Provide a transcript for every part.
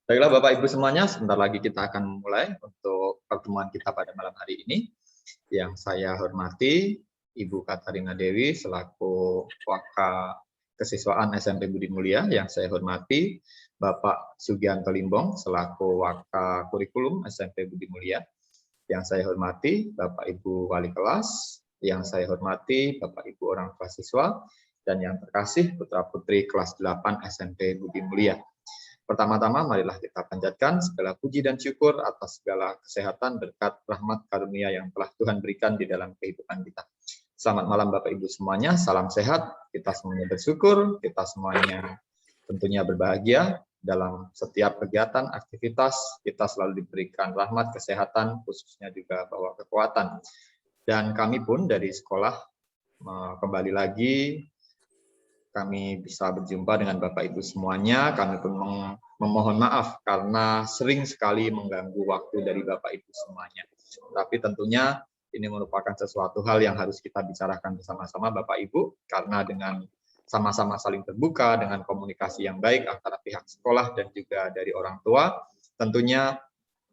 Baiklah Bapak Ibu semuanya, sebentar lagi kita akan mulai untuk pertemuan kita pada malam hari ini. Yang saya hormati Ibu Katarina Dewi selaku Waka Kesiswaan SMP Budi Mulia, yang saya hormati Bapak Sugianto Limbong selaku Waka Kurikulum SMP Budi Mulia, yang saya hormati Bapak Ibu Wali Kelas, yang saya hormati Bapak Ibu orang tua siswa, dan yang terkasih putra-putri kelas 8 SMP Budi Mulia. Pertama-tama, marilah kita panjatkan segala puji dan syukur atas segala kesehatan, berkat, rahmat, karunia yang telah Tuhan berikan di dalam kehidupan kita. Selamat malam Bapak Ibu semuanya, salam sehat, kita semuanya bersyukur, kita semuanya tentunya berbahagia dalam setiap kegiatan, aktivitas, kita selalu diberikan rahmat, kesehatan, khususnya juga bawa kekuatan. Dan kami pun dari sekolah kembali lagi, kami bisa berjumpa dengan Bapak Ibu semuanya. Kami pun memohon maaf karena sering sekali mengganggu waktu dari Bapak Ibu semuanya. Tapi tentunya ini merupakan sesuatu hal yang harus kita bicarakan bersama-sama Bapak Ibu, karena dengan sama-sama saling terbuka, dengan komunikasi yang baik antara pihak sekolah dan juga dari orang tua, tentunya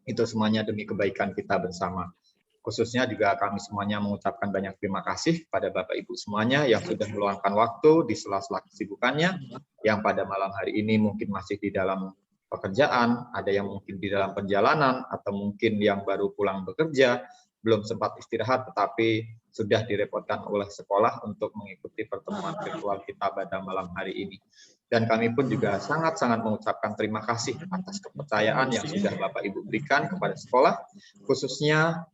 itu semuanya demi kebaikan kita bersama. Khususnya juga kami semuanya mengucapkan banyak terima kasih kepada Bapak Ibu semuanya yang sudah meluangkan waktu di sela-sela kesibukannya, yang pada malam hari ini mungkin masih di dalam pekerjaan, ada yang mungkin di dalam perjalanan, atau mungkin yang baru pulang bekerja, belum sempat istirahat, tetapi sudah direpotkan oleh sekolah untuk mengikuti pertemuan virtual kita pada malam hari ini. Dan kami pun juga sangat-sangat mengucapkan terima kasih atas kepercayaan yang sudah Bapak Ibu berikan kepada sekolah, khususnya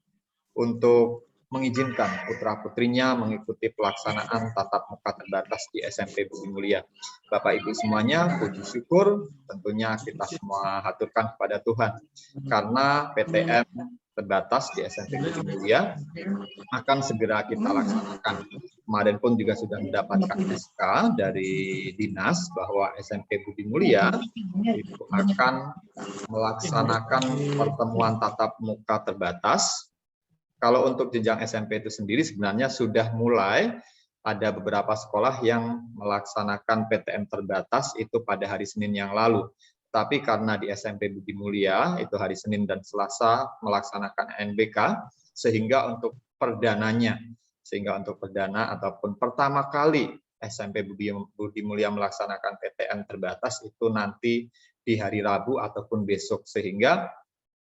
untuk mengizinkan putra-putrinya mengikuti pelaksanaan tatap muka terbatas di SMP Budi Mulia. Bapak Ibu semuanya, puji syukur tentunya kita semua haturkan kepada Tuhan, karena PTM terbatas di SMP Budi Mulia akan segera kita laksanakan. Kemarin pun juga sudah mendapatkan SK dari Dinas bahwa SMP Budi Mulia itu akan melaksanakan pertemuan tatap muka terbatas. Kalau untuk jenjang SMP itu sendiri sebenarnya sudah mulai ada beberapa sekolah yang melaksanakan PTM terbatas itu pada hari Senin yang lalu. Tapi karena di SMP Budi Mulia itu hari Senin dan Selasa melaksanakan NBK, sehingga untuk perdana ataupun pertama kali SMP Budi Mulia melaksanakan PTM terbatas itu nanti di hari Rabu ataupun besok, sehingga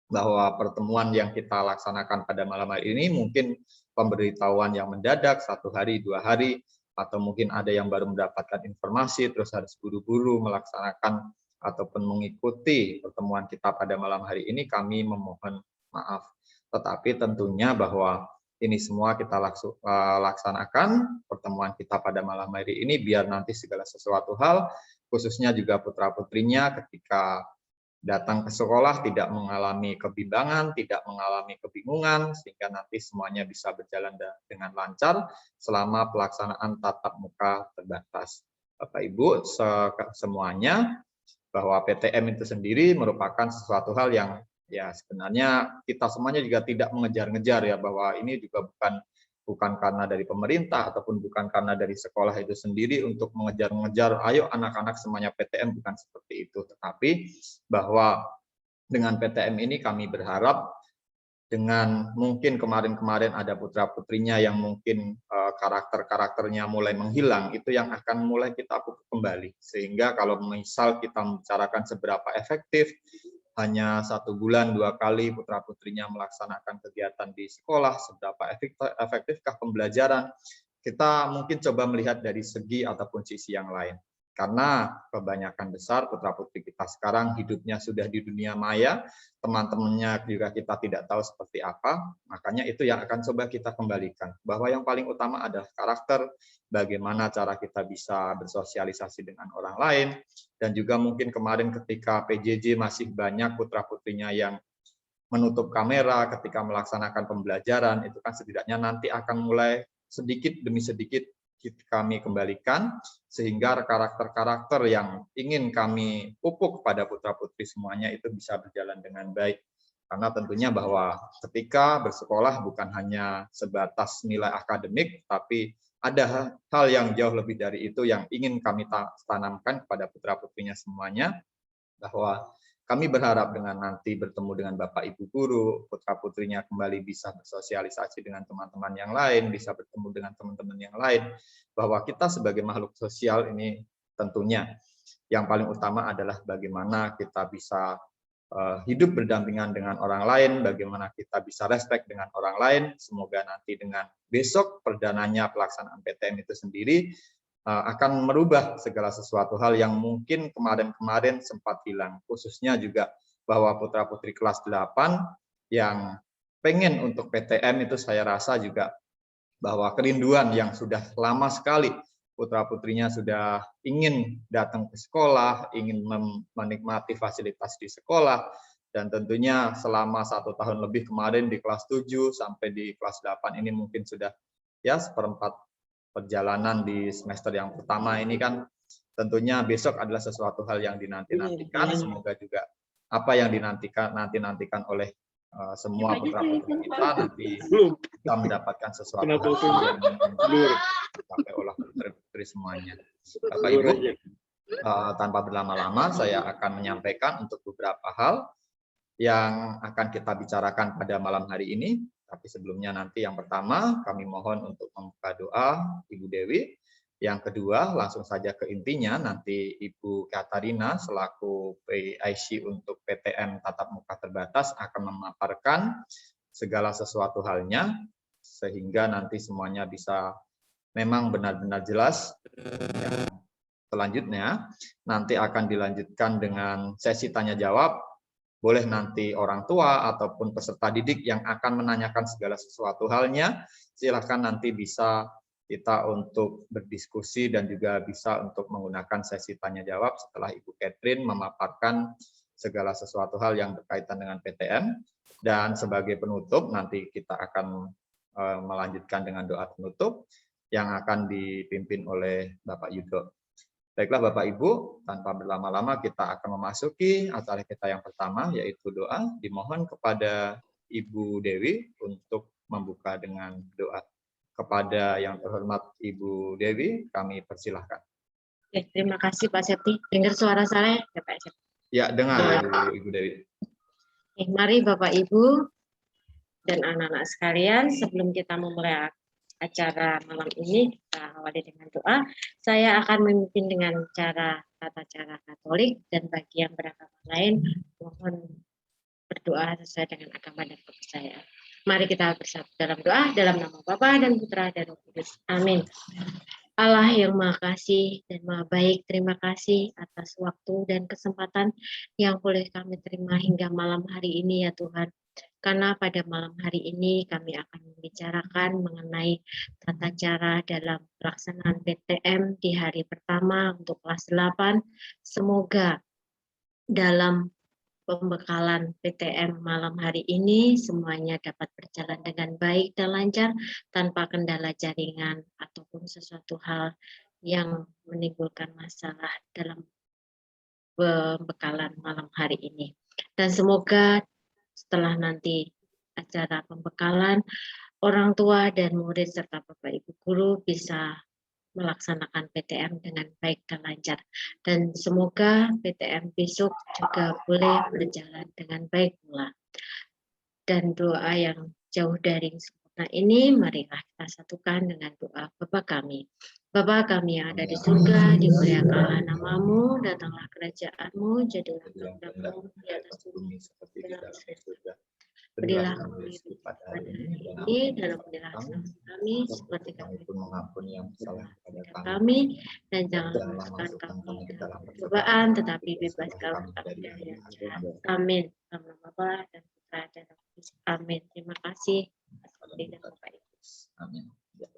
bahwa pertemuan yang kita laksanakan pada malam hari ini mungkin pemberitahuan yang mendadak 1 hari, 2 hari, atau mungkin ada yang baru mendapatkan informasi terus harus buru-buru melaksanakan ataupun mengikuti pertemuan kita pada malam hari ini. Kami memohon maaf, tetapi tentunya bahwa ini semua kita laksanakan pertemuan kita pada malam hari ini biar nanti segala sesuatu hal, khususnya juga putra-putrinya ketika datang ke sekolah tidak mengalami kebimbangan, tidak mengalami kebingungan, sehingga nanti semuanya bisa berjalan dengan lancar selama pelaksanaan tatap muka terbatas. Bapak Ibu semuanya, bahwa PTM itu sendiri merupakan sesuatu hal yang ya sebenarnya kita semuanya juga tidak mengejar-ngejar, ya, bahwa ini juga bukan karena dari pemerintah ataupun bukan karena dari sekolah itu sendiri untuk mengejar-ngejar ayo anak-anak semuanya PTM, bukan seperti itu, tetapi bahwa dengan PTM ini kami berharap dengan mungkin kemarin-kemarin ada putra-putrinya yang mungkin karakter-karakternya mulai menghilang, itu yang akan mulai kita pupuk kembali, sehingga kalau misal kita membicarakan seberapa efektif hanya 1 bulan 2 kali putra-putrinya melaksanakan kegiatan di sekolah, seberapa efektifkah pembelajaran, kita mungkin coba melihat dari segi ataupun sisi yang lain. Karena kebanyakan besar putra-putri kita sekarang hidupnya sudah di dunia maya, teman-temannya juga kita tidak tahu seperti apa, makanya itu yang akan coba kita kembalikan. Bahwa yang paling utama adalah karakter, bagaimana cara kita bisa bersosialisasi dengan orang lain, dan juga mungkin kemarin ketika PJJ masih banyak putra-putrinya yang menutup kamera ketika melaksanakan pembelajaran, itu kan setidaknya nanti akan mulai sedikit demi sedikit kami kembalikan, sehingga karakter-karakter yang ingin kami pupuk pada putra-putri semuanya itu bisa berjalan dengan baik. Karena tentunya bahwa ketika bersekolah bukan hanya sebatas nilai akademik, tapi ada hal yang jauh lebih dari itu yang ingin kami tanamkan kepada putra-putrinya semuanya, bahwa kami berharap dengan nanti bertemu dengan Bapak Ibu guru, putra-putrinya kembali bisa bersosialisasi dengan teman-teman yang lain, bisa bertemu dengan teman-teman yang lain, bahwa kita sebagai makhluk sosial ini tentunya yang paling utama adalah bagaimana kita bisa hidup berdampingan dengan orang lain, bagaimana kita bisa respect dengan orang lain. Semoga nanti dengan besok perdananya pelaksanaan PTM itu sendiri akan merubah segala sesuatu hal yang mungkin kemarin-kemarin sempat hilang. Khususnya juga bahwa putra-putri kelas 8 yang pengen untuk PTM itu saya rasa juga bahwa kerinduan yang sudah lama sekali putra-putrinya sudah ingin datang ke sekolah, ingin menikmati fasilitas di sekolah, dan tentunya selama 1 tahun lebih kemarin di kelas 7 sampai di kelas 8 ini mungkin sudah ya seperempat perjalanan di semester yang pertama ini kan tentunya besok adalah sesuatu hal yang dinanti-nantikan. Semoga juga apa yang dinantikan oleh semua putra-putri kita nanti kita mendapatkan sesuatu yang dicapai oleh putra-putri semuanya. Bapak Ibu, tanpa berlama-lama saya akan menyampaikan untuk beberapa hal yang akan kita bicarakan pada malam hari ini. Tapi sebelumnya nanti yang pertama kami mohon untuk membuka doa Ibu Dewi. Yang kedua langsung saja ke intinya, nanti Ibu Katarina selaku PIC untuk PTM tatap muka terbatas akan memaparkan segala sesuatu halnya sehingga nanti semuanya bisa memang benar-benar jelas. Yang selanjutnya nanti akan dilanjutkan dengan sesi tanya jawab. Boleh nanti orang tua ataupun peserta didik yang akan menanyakan segala sesuatu halnya, silakan nanti bisa kita untuk berdiskusi dan juga bisa untuk menggunakan sesi tanya jawab setelah Ibu Catherine memaparkan segala sesuatu hal yang berkaitan dengan PTM. Dan sebagai penutup nanti kita akan melanjutkan dengan doa penutup yang akan dipimpin oleh Bapak Yudo. Baiklah Bapak Ibu, tanpa berlama-lama kita akan memasuki acara kita yang pertama, yaitu doa. Dimohon kepada Ibu Dewi untuk membuka dengan doa. Kepada yang terhormat Ibu Dewi, kami persilahkan. Oke, terima kasih Pak Septi. Dengar suara saya ya Pak Septi? Ya, dengar Ibu Dewi. Oke, mari Bapak Ibu dan anak-anak sekalian, sebelum kita memulai acara malam ini, kita awali dengan doa. Saya akan memimpin dengan tata cara Katolik, dan bagi yang beragama lain, mohon berdoa sesuai dengan agama dan kepercayaan. Mari kita bersatu dalam doa, dalam nama Bapa dan Putra dan Roh Kudus. Amin. Allah yang Maha Kasih dan Maha Baik, terima kasih atas waktu dan kesempatan yang boleh kami terima hingga malam hari ini ya Tuhan. Karena pada malam hari ini kami akan membicarakan mengenai tata cara dalam pelaksanaan PTM di hari pertama untuk kelas 8. Semoga dalam pembekalan PTM malam hari ini semuanya dapat berjalan dengan baik dan lancar tanpa kendala jaringan ataupun sesuatu hal yang menimbulkan masalah dalam pembekalan malam hari ini. Dan semoga setelah nanti acara pembekalan, orang tua dan murid serta Bapak Ibu guru bisa melaksanakan PTM dengan baik dan lancar. Dan semoga PTM besok juga boleh berjalan dengan baik pula. Dan doa yang jauh dari sempurna ini, marilah kita satukan dengan doa Bapa kami. Bapa kami yang ada di surga, dimuliakanlah namamu, datanglah kerajaanmu, jadilah kehendakmu di atas bumi seperti di dalam surga. Berilah kami pada hari ini dan ampunilah kesalahan kami seperti kami pun mengampuni yang salah kepada kami, dan jangan masukkan kami ke dalam percobaan, tetapi bebaskanlah kami dari yang jahat. Amin. Dalam nama Bapa dan Putra dan Roh Kudus. Amin. Terima kasih. Amin.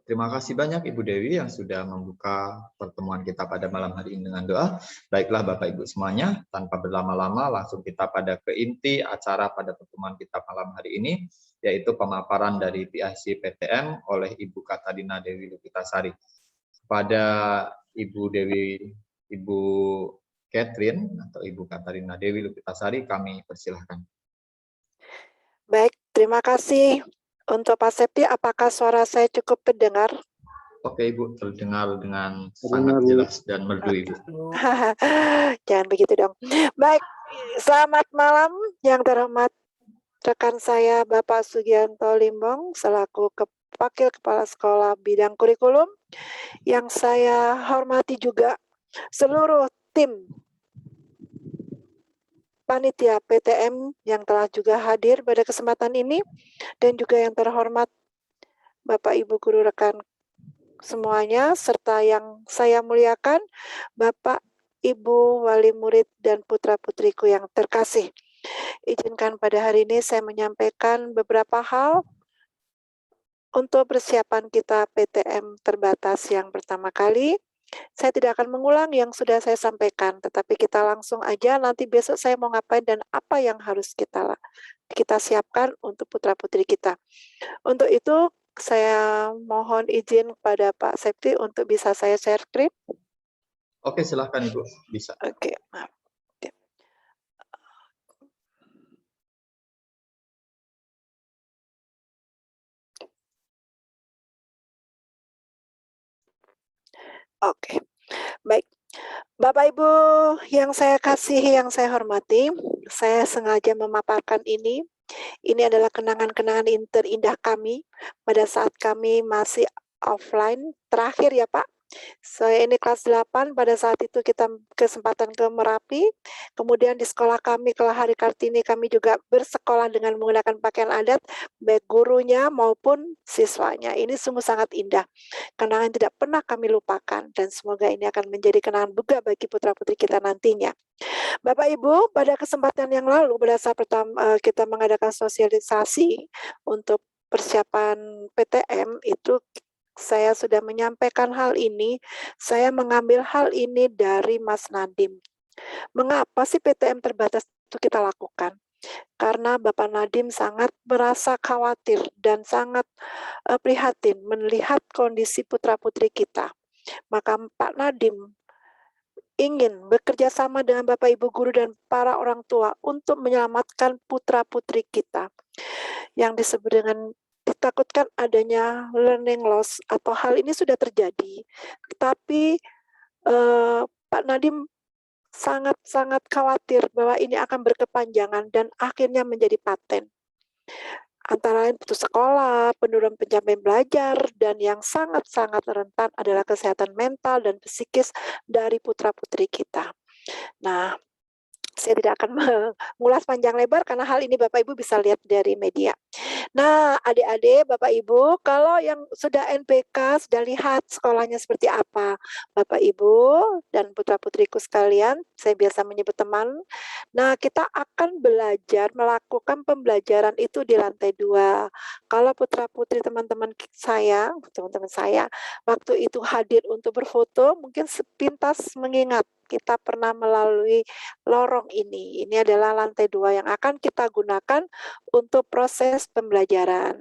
Terima kasih banyak Ibu Dewi yang sudah membuka pertemuan kita pada malam hari ini dengan doa. Baiklah Bapak Ibu semuanya, tanpa berlama-lama langsung kita pada ke inti acara pada pertemuan kita malam hari ini, yaitu pemaparan dari PIC PTM oleh Ibu Katarina Dewi Lukitasari. Pada Ibu Dewi, Ibu Catherine atau Ibu Katarina Dewi Lukitasari, kami persilahkan. Baik, terima kasih. Untuk Pak Septi, apakah suara saya cukup terdengar? Oke Ibu, terdengar dengan sangat jelas dan merdu Ibu. Jangan begitu dong. Baik, Selamat malam yang terhormat rekan saya Bapak Sugianto Limbong selaku Wakil Kepala Sekolah Bidang Kurikulum, yang saya hormati juga seluruh tim panitia PTM yang telah juga hadir pada kesempatan ini, dan juga yang terhormat Bapak Ibu guru rekan semuanya, serta yang saya muliakan Bapak Ibu wali murid dan putra-putriku yang terkasih. Izinkan pada hari ini saya menyampaikan beberapa hal untuk persiapan kita PTM terbatas yang pertama kali. Saya tidak akan mengulang yang sudah saya sampaikan, tetapi kita langsung aja nanti besok saya mau ngapain dan apa yang harus kita siapkan untuk putra-putri kita. Untuk itu saya mohon izin kepada Pak Septi untuk bisa saya share screen. Oke, silahkan Ibu, bisa. Oke, maaf. Oke, baik. Bapak Ibu yang saya kasihi, yang saya hormati, saya sengaja memaparkan ini. Ini adalah kenangan-kenangan terindah kami pada saat kami masih offline terakhir ya Pak. Saya ini kelas 8, pada saat itu kita kesempatan ke Merapi, kemudian di sekolah kami kalau hari Kartini kami juga bersekolah dengan menggunakan pakaian adat, baik gurunya maupun siswanya. Ini sungguh sangat indah, kenangan tidak pernah kami lupakan, dan semoga ini akan menjadi kenangan juga bagi putra-putri kita nantinya. Bapak Ibu, pada kesempatan yang lalu pada saat pertama kita mengadakan sosialisasi untuk persiapan PTM itu saya sudah menyampaikan hal ini, saya mengambil hal ini dari Mas Nadiem. Mengapa sih PTM terbatas itu kita lakukan? Karena Bapak Nadiem sangat merasa khawatir dan sangat prihatin melihat kondisi putra-putri kita. Maka Pak Nadiem ingin bekerja sama dengan Bapak Ibu guru dan para orang tua untuk menyelamatkan putra-putri kita yang disebut dengan ditakutkan adanya learning loss atau hal ini sudah terjadi. Tetapi Pak Nadiem sangat-sangat khawatir bahwa ini akan berkepanjangan dan akhirnya menjadi paten. Antara lain putus sekolah, penurunan pencapaian belajar, dan yang sangat-sangat rentan adalah kesehatan mental dan psikis dari putra-putri kita. Nah, saya tidak akan mengulas panjang lebar karena hal ini Bapak Ibu bisa lihat dari media. Nah, adik-adik, Bapak Ibu, kalau yang sudah NPK sudah lihat sekolahnya seperti apa, Bapak Ibu dan putra-putriku sekalian, saya biasa menyebut teman. Nah, kita akan belajar melakukan pembelajaran itu di lantai 2. Kalau putra-putri teman-teman saya, waktu itu hadir untuk berfoto, mungkin sepintas mengingat kita pernah melalui lorong ini. Ini adalah lantai 2 yang akan kita gunakan untuk proses pembelajaran.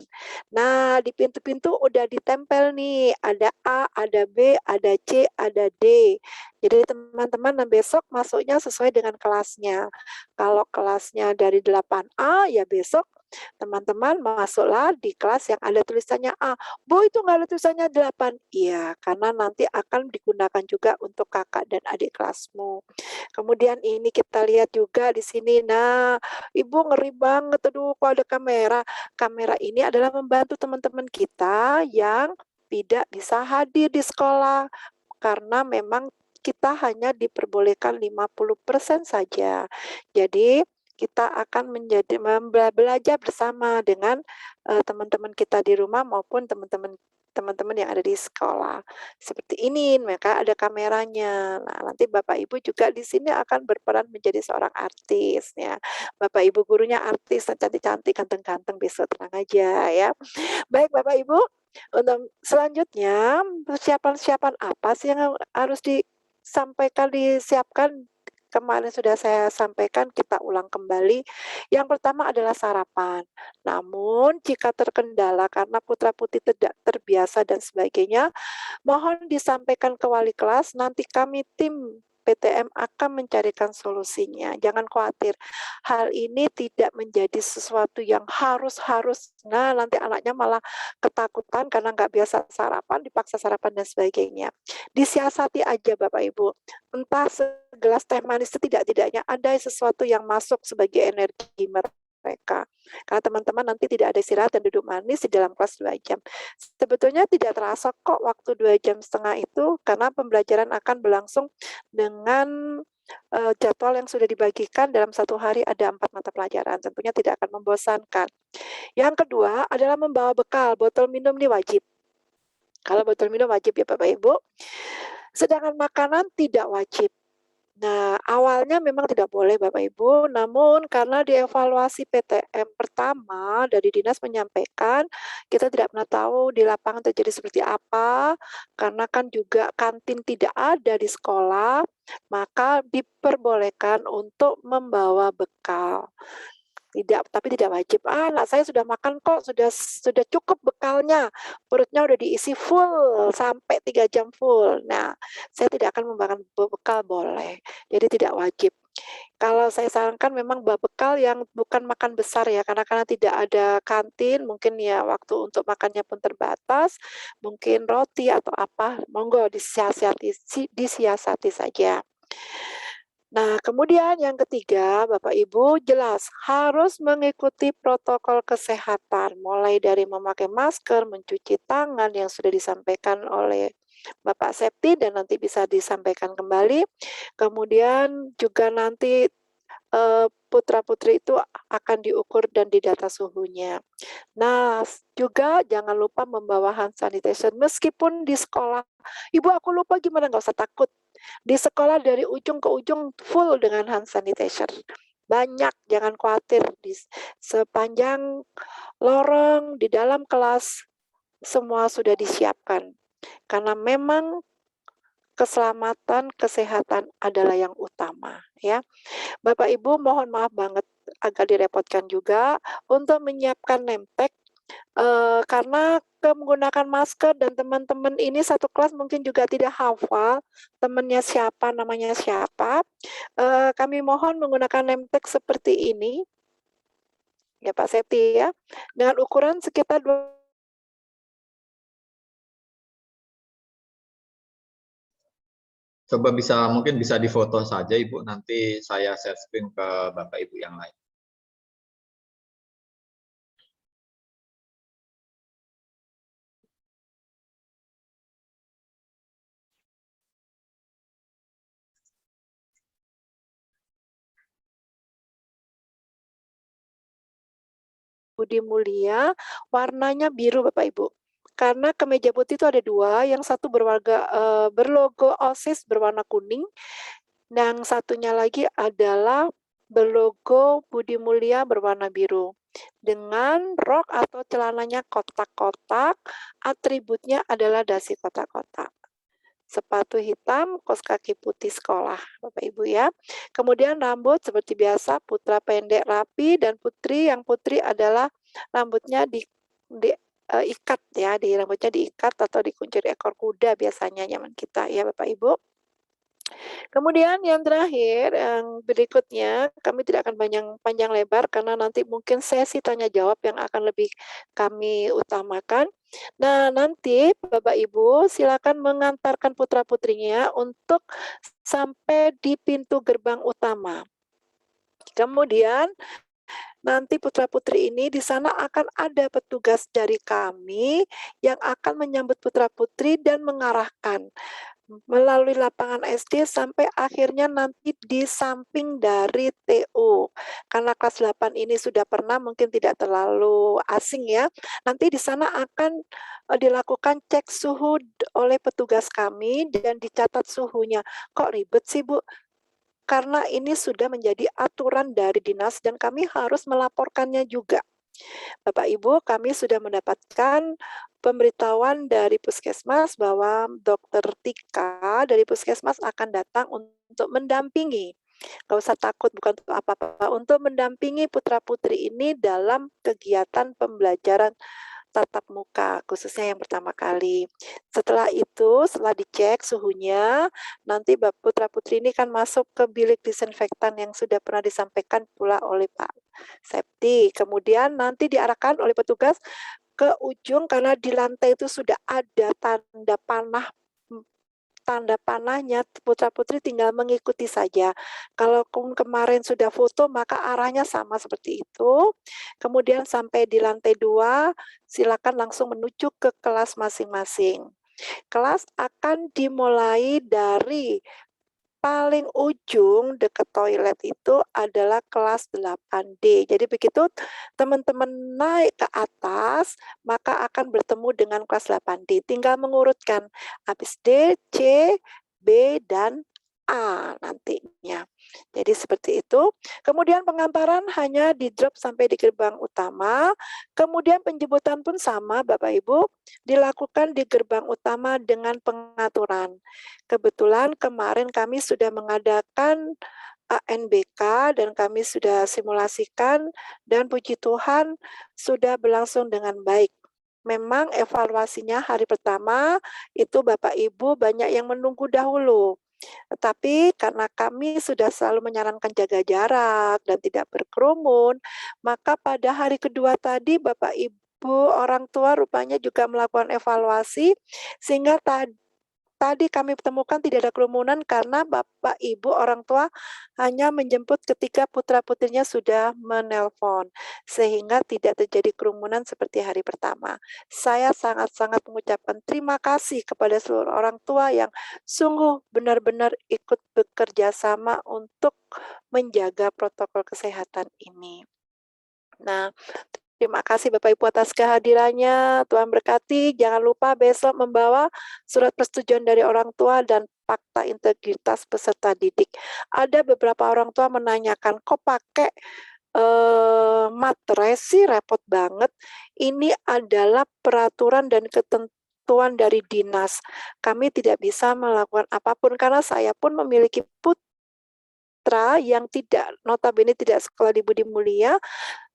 Nah, di pintu-pintu udah ditempel nih, ada A, ada B, ada C, ada D. Jadi teman-teman besok masuknya sesuai dengan kelasnya. Kalau kelasnya dari 8A, ya besok teman-teman masuklah di kelas yang ada tulisannya A. Bu, itu nggak ada tulisannya 8. Iya, karena nanti akan digunakan juga untuk kakak dan adik kelasmu. Kemudian ini kita lihat juga di sini. Nah, Ibu ngeri banget, aduh kok ada kamera. Kamera ini adalah membantu teman-teman kita yang tidak bisa hadir di sekolah karena memang kita hanya diperbolehkan 50% saja. Jadi kita akan belajar bersama dengan teman-teman kita di rumah maupun teman-teman yang ada di sekolah. Seperti ini, maka ada kameranya. Nah, nanti Bapak Ibu juga di sini akan berperan menjadi seorang artis ya. Bapak Ibu gurunya artis, cantik-cantik, ganteng-ganteng, besok tenang aja ya. Baik Bapak Ibu, untuk selanjutnya persiapan-persiapan apa sih yang harus disiapkan? Kemarin sudah saya sampaikan, kita ulang kembali. Yang pertama adalah sarapan. Namun jika terkendala karena putra-putri tidak terbiasa dan sebagainya, mohon disampaikan ke wali kelas, nanti kami tim PTM akan mencarikan solusinya. Jangan khawatir, hal ini tidak menjadi sesuatu yang harus, nah nanti anaknya malah ketakutan karena nggak biasa sarapan, dipaksa sarapan dan sebagainya. Disiasati aja Bapak Ibu, entah segelas teh manis setidak-tidaknya ada sesuatu yang masuk sebagai energi mereka. Karena teman-teman nanti tidak ada istirahat dan duduk manis di dalam kelas 2 jam. Sebetulnya tidak terasa kok waktu 2,5 jam itu, karena pembelajaran akan berlangsung dengan jadwal yang sudah dibagikan dalam 1 hari ada 4 mata pelajaran, tentunya tidak akan membosankan. Yang kedua adalah membawa bekal, botol minum ini wajib. Kalau botol minum wajib ya Bapak Ibu, sedangkan makanan tidak wajib. Nah, awalnya memang tidak boleh Bapak Ibu, namun karena dievaluasi PTM pertama dari dinas menyampaikan, kita tidak pernah tahu di lapangan terjadi seperti apa, karena kan juga kantin tidak ada di sekolah, maka diperbolehkan untuk membawa bekal. Tapi tidak wajib. Anak saya sudah makan kok, sudah cukup bekalnya, perutnya udah diisi full sampai 3 jam full. Nah, saya tidak akan membawa bekal boleh, jadi tidak wajib. Kalau saya sarankan memang bawa bekal yang bukan makan besar ya, karena tidak ada kantin, mungkin ya waktu untuk makannya pun terbatas, mungkin roti atau apa, monggo disiasati saja. Nah, kemudian yang ketiga, Bapak Ibu, jelas harus mengikuti protokol kesehatan, mulai dari memakai masker, mencuci tangan yang sudah disampaikan oleh Bapak Septi dan nanti bisa disampaikan kembali. Kemudian juga nanti putra-putri itu akan diukur dan didata suhunya. Nah, juga jangan lupa membawa hand sanitizer meskipun di sekolah, "Ibu aku lupa," gimana, nggak usah takut. Di sekolah dari ujung ke ujung full dengan hand sanitizer. Banyak, jangan khawatir, di sepanjang lorong, di dalam kelas, semua sudah disiapkan. Karena memang keselamatan, kesehatan adalah yang utama, ya. Bapak Ibu mohon maaf banget agak direpotkan juga untuk menyiapkan name tag, karena menggunakan masker dan teman-teman ini satu kelas mungkin juga tidak hafal temannya siapa, namanya siapa, kami mohon menggunakan name tag seperti ini, ya Pak Septi ya, dengan ukuran sekitar Coba mungkin bisa difoto saja Ibu, nanti saya share screen ke Bapak Ibu yang lain. Budi Mulia, warnanya biru Bapak Ibu. Karena kemeja putih itu ada 2, yang satu berlogo OSIS berwarna kuning, yang satunya lagi adalah berlogo Budi Mulia berwarna biru. Dengan rok atau celananya kotak-kotak, atributnya adalah dasi kotak-kotak. Sepatu hitam, kaos kaki putih sekolah, Bapak Ibu ya. Kemudian rambut seperti biasa, putra pendek rapi, dan yang putri adalah rambutnya ikat ya, rambutnya diikat atau dikuncir ekor kuda biasanya zaman kita ya Bapak Ibu. Kemudian yang terakhir, yang berikutnya, kami tidak akan panjang lebar karena nanti mungkin sesi tanya jawab yang akan lebih kami utamakan. Nah, nanti Bapak Ibu silakan mengantarkan putra-putrinya untuk sampai di pintu gerbang utama. Kemudian nanti putra-putri ini di sana akan ada petugas dari kami yang akan menyambut putra-putri dan mengarahkan melalui lapangan SD sampai akhirnya nanti di samping dari TU. Karena kelas 8 ini sudah pernah mungkin tidak terlalu asing ya. Nanti di sana akan dilakukan cek suhu oleh petugas kami dan dicatat suhunya. Kok ribet sih Bu? Karena ini sudah menjadi aturan dari dinas dan kami harus melaporkannya juga. Bapak Ibu, kami sudah mendapatkan pemberitahuan dari Puskesmas bahwa Dokter Tika dari Puskesmas akan datang untuk mendampingi. Nggak usah takut, bukan untuk apa-apa, untuk mendampingi putra-putri ini dalam kegiatan pembelajaran tatap muka, khususnya yang pertama kali. Setelah itu, setelah dicek suhunya, nanti putra-putri ini kan masuk ke bilik disinfektan yang sudah pernah disampaikan pula oleh Pak Septi. Kemudian nanti diarahkan oleh petugas ke ujung karena di lantai itu sudah ada tanda panahnya, putra-putri tinggal mengikuti saja. Kalau kemarin sudah foto, maka arahnya sama seperti itu. Kemudian sampai di lantai 2, silakan langsung menuju ke kelas masing-masing. Kelas akan dimulai dari paling ujung dekat toilet itu adalah kelas 8D. Jadi begitu teman-teman naik ke atas, maka akan bertemu dengan kelas 8D. Tinggal mengurutkan habis D, C, B, dan A nantinya. Jadi seperti itu. Kemudian pengantaran hanya di drop sampai di gerbang utama. Kemudian penjemputan pun sama, Bapak Ibu, dilakukan di gerbang utama dengan pengaturan. Kebetulan kemarin kami sudah mengadakan ANBK dan kami sudah simulasikan dan puji Tuhan sudah berlangsung dengan baik. Memang evaluasinya hari pertama itu Bapak Ibu banyak yang menunggu dahulu. Tetapi karena kami sudah selalu menyarankan jaga jarak dan tidak berkerumun, maka pada hari kedua tadi Bapak Ibu orang tua rupanya juga melakukan evaluasi sehingga tadi kami temukan tidak ada kerumunan karena Bapak Ibu orang tua hanya menjemput ketika putra-putrinya sudah menelpon, sehingga tidak terjadi kerumunan seperti hari pertama. Saya sangat-sangat mengucapkan terima kasih kepada seluruh orang tua yang sungguh benar-benar ikut bekerja sama untuk menjaga protokol kesehatan ini. Nah, terima kasih Bapak Ibu atas kehadirannya. Tuhan berkati. Jangan lupa besok membawa surat persetujuan dari orang tua dan fakta integritas peserta didik. Ada beberapa orang tua menanyakan, kok pakai materai sih, repot banget. Ini adalah peraturan dan ketentuan dari dinas. Kami tidak bisa melakukan apapun karena saya pun memiliki putra yang notabene tidak sekolah di Budi Mulia,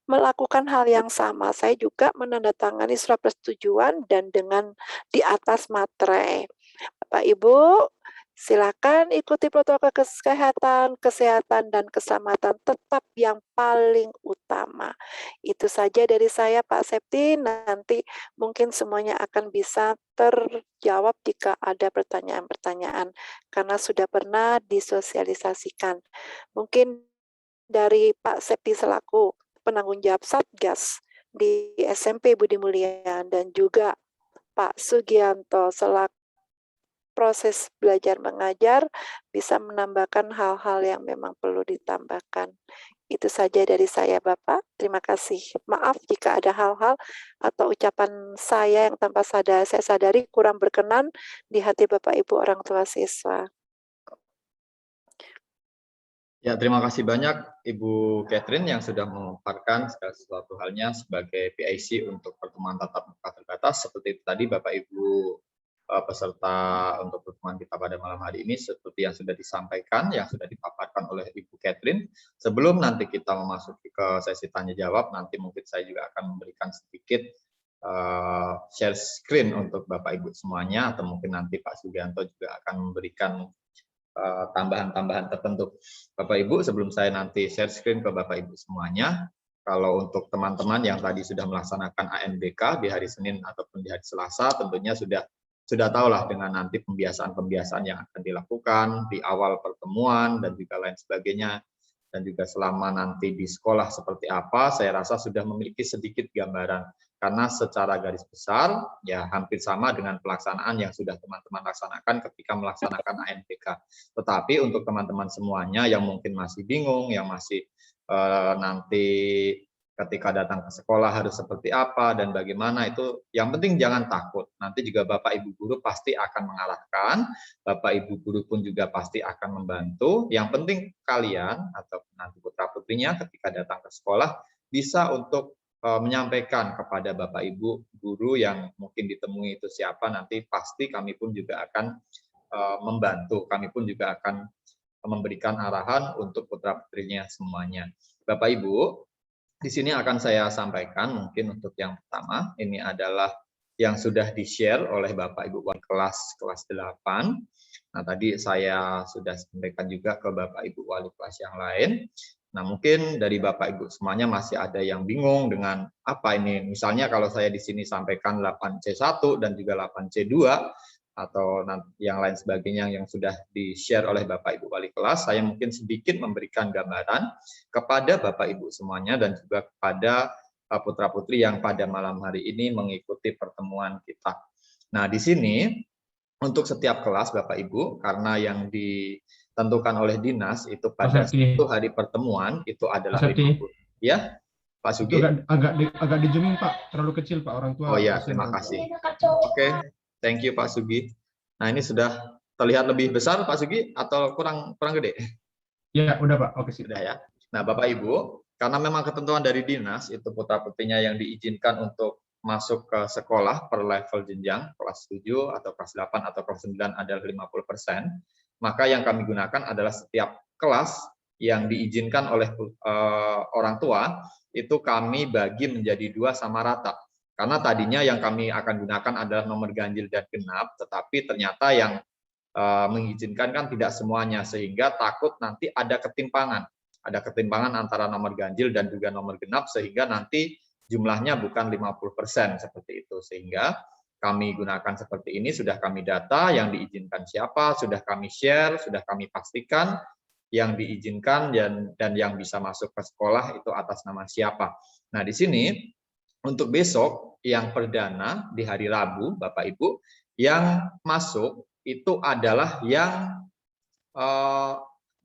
melakukan hal yang sama. Saya juga menandatangani surat persetujuan dan dengan di atas materai. Bapak Ibu, silakan ikuti protokol kesehatan dan keselamatan tetap yang paling utama. Itu saja dari saya Pak Septi, nanti mungkin semuanya akan bisa terjawab jika ada pertanyaan-pertanyaan karena sudah pernah disosialisasikan. Mungkin dari Pak Septi selaku penanggung jawab Satgas di SMP Budi Mulia dan juga Pak Sugianto selaku proses belajar mengajar bisa menambahkan hal-hal yang memang perlu ditambahkan. Itu saja dari saya Bapak. Terima kasih. Maaf jika ada hal-hal atau ucapan saya yang tanpa saya sadari kurang berkenan di hati Bapak Ibu orang tua siswa. Ya, terima kasih banyak Ibu Catherine yang sudah memaparkan segala sesuatu halnya sebagai PIC untuk pertemuan tatap muka terbatas. Seperti itu tadi Bapak Ibu peserta untuk pertemuan kita pada malam hari ini, seperti yang sudah disampaikan, yang sudah dipaparkan oleh Ibu Catherine. Sebelum nanti kita memasuki ke sesi tanya jawab, nanti mungkin saya juga akan memberikan sedikit share screen untuk Bapak Ibu semuanya, atau mungkin nanti Pak Sugianto juga akan memberikan tambahan-tambahan tertentu. Bapak Ibu, sebelum saya nanti share screen ke Bapak Ibu semuanya, kalau untuk teman-teman yang tadi sudah melaksanakan ANBK di hari Senin ataupun di hari Selasa, tentunya sudah tahulah dengan nanti pembiasaan yang akan dilakukan di awal pertemuan dan juga lain sebagainya, dan juga selama nanti di sekolah seperti apa, saya rasa sudah memiliki sedikit gambaran. Karena secara garis besar, ya hampir sama dengan pelaksanaan yang sudah teman-teman laksanakan ketika melaksanakan ANBK. Tetapi untuk teman-teman semuanya yang mungkin masih bingung, yang masih nanti ketika datang ke sekolah harus seperti apa dan bagaimana, itu yang penting jangan takut. Nanti juga Bapak Ibu Guru pasti akan mengarahkan, Bapak Ibu Guru pun juga pasti akan membantu. Yang penting kalian atau nanti putra-putrinya ketika datang ke sekolah bisa untuk menyampaikan kepada Bapak Ibu Guru yang mungkin ditemui itu siapa, nanti pasti kami pun juga akan membantu, kami pun juga akan memberikan arahan untuk putra-putrinya semuanya. Bapak Ibu, di sini akan saya sampaikan mungkin untuk yang pertama, ini adalah yang sudah di-share oleh Bapak Ibu wali kelas 8. Nah, tadi saya sudah sampaikan juga ke Bapak Ibu wali kelas yang lain. Nah, mungkin dari Bapak Ibu semuanya masih ada yang bingung dengan apa ini. Misalnya kalau saya di sini sampaikan 8C1 dan juga 8C2 atau yang lain sebagainya yang sudah di-share oleh Bapak Ibu wali kelas, saya mungkin sedikit memberikan gambaran kepada Bapak Ibu semuanya dan juga kepada putra-putri yang pada malam hari ini mengikuti pertemuan kita. Nah, di sini untuk setiap kelas Bapak Ibu, karena yang ditentukan oleh dinas itu pada satu hari pertemuan itu adalah 50. Ya, Pak Sugi? Itu agak di-zooming Pak, terlalu kecil Pak, orang tua. Oh ya, terima kasih. Oke, thank you Pak Sugi. Nah, ini sudah terlihat lebih besar Pak Sugi atau kurang gede? Ya, udah Pak. Oke sih. Sudah ya. Nah, Bapak Ibu, karena memang ketentuan dari dinas itu putra-putrinya yang diizinkan untuk masuk ke sekolah per level jenjang kelas 7 atau kelas 8 atau kelas 9 adalah 50%, maka yang kami gunakan adalah setiap kelas yang diizinkan oleh orang tua itu kami bagi menjadi 2 sama rata. Karena tadinya yang kami akan gunakan adalah nomor ganjil dan genap, tetapi ternyata yang mengizinkan kan tidak semuanya, sehingga takut nanti ada ketimpangan. Ada ketimpangan antara nomor ganjil dan juga nomor genap, sehingga nanti jumlahnya bukan 50% seperti itu. Sehingga kami gunakan seperti ini, sudah kami data yang diizinkan siapa, sudah kami share, sudah kami pastikan yang diizinkan dan yang bisa masuk ke sekolah itu atas nama siapa. Nah, di sini untuk besok yang perdana di hari Rabu, Bapak Ibu, yang masuk itu adalah yang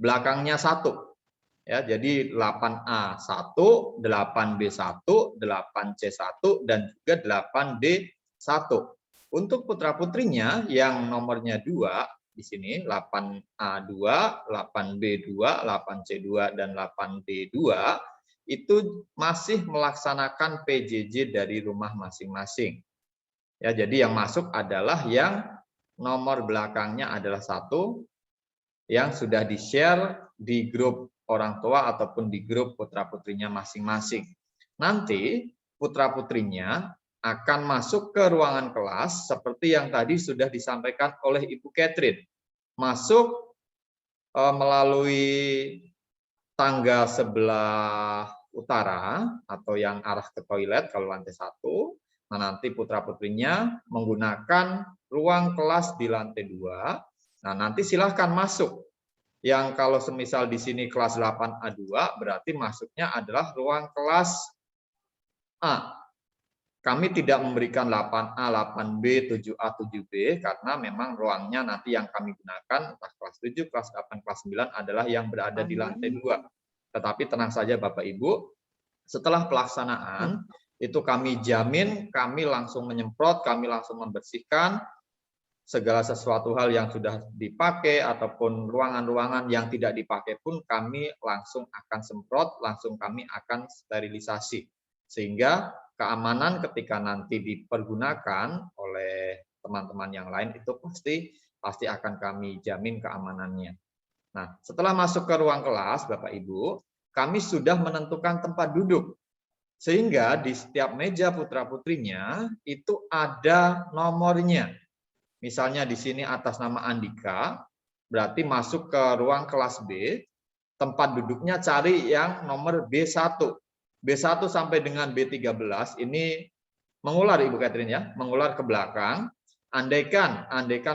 belakangnya 1. Ya, jadi 8A1, 8B1, 8C1, dan juga 8D1. Untuk putra-putrinya yang nomornya 2, di sini 8A2, 8B2, 8C2, dan 8D2, itu masih melaksanakan PJJ dari rumah masing-masing. Ya, jadi yang masuk adalah yang nomor belakangnya adalah 1, yang sudah di-share di grup orang tua ataupun di grup putra-putrinya masing-masing. Nanti putra-putrinya akan masuk ke ruangan kelas seperti yang tadi sudah disampaikan oleh Ibu Catherine. Masuk melalui tangga sebelah utara atau yang arah ke toilet kalau lantai 1. Nah, nanti putra-putrinya menggunakan ruang kelas di lantai 2. Nah, nanti silahkan masuk. Yang kalau semisal di sini kelas 8A2, berarti masuknya adalah ruang kelas A. Kami tidak memberikan 8A, 8B, 7A, 7B, karena memang ruangnya nanti yang kami gunakan, entah kelas 7, kelas 8, kelas 9, adalah yang berada di lantai 2. Tetapi tenang saja Bapak Ibu, setelah pelaksanaan, itu kami jamin, kami langsung menyemprot, kami langsung membersihkan, segala sesuatu hal yang sudah dipakai ataupun ruangan-ruangan yang tidak dipakai pun kami langsung akan semprot, langsung kami akan sterilisasi. Sehingga keamanan ketika nanti dipergunakan oleh teman-teman yang lain itu pasti akan kami jamin keamanannya. Nah, setelah masuk ke ruang kelas, Bapak Ibu, kami sudah menentukan tempat duduk. Sehingga di setiap meja putra-putrinya itu ada nomornya. Misalnya di sini atas nama Andika, berarti masuk ke ruang kelas B, tempat duduknya cari yang nomor B1. B1 sampai dengan B13 ini mengular Ibu Catherine ya, mengular ke belakang. Andaikan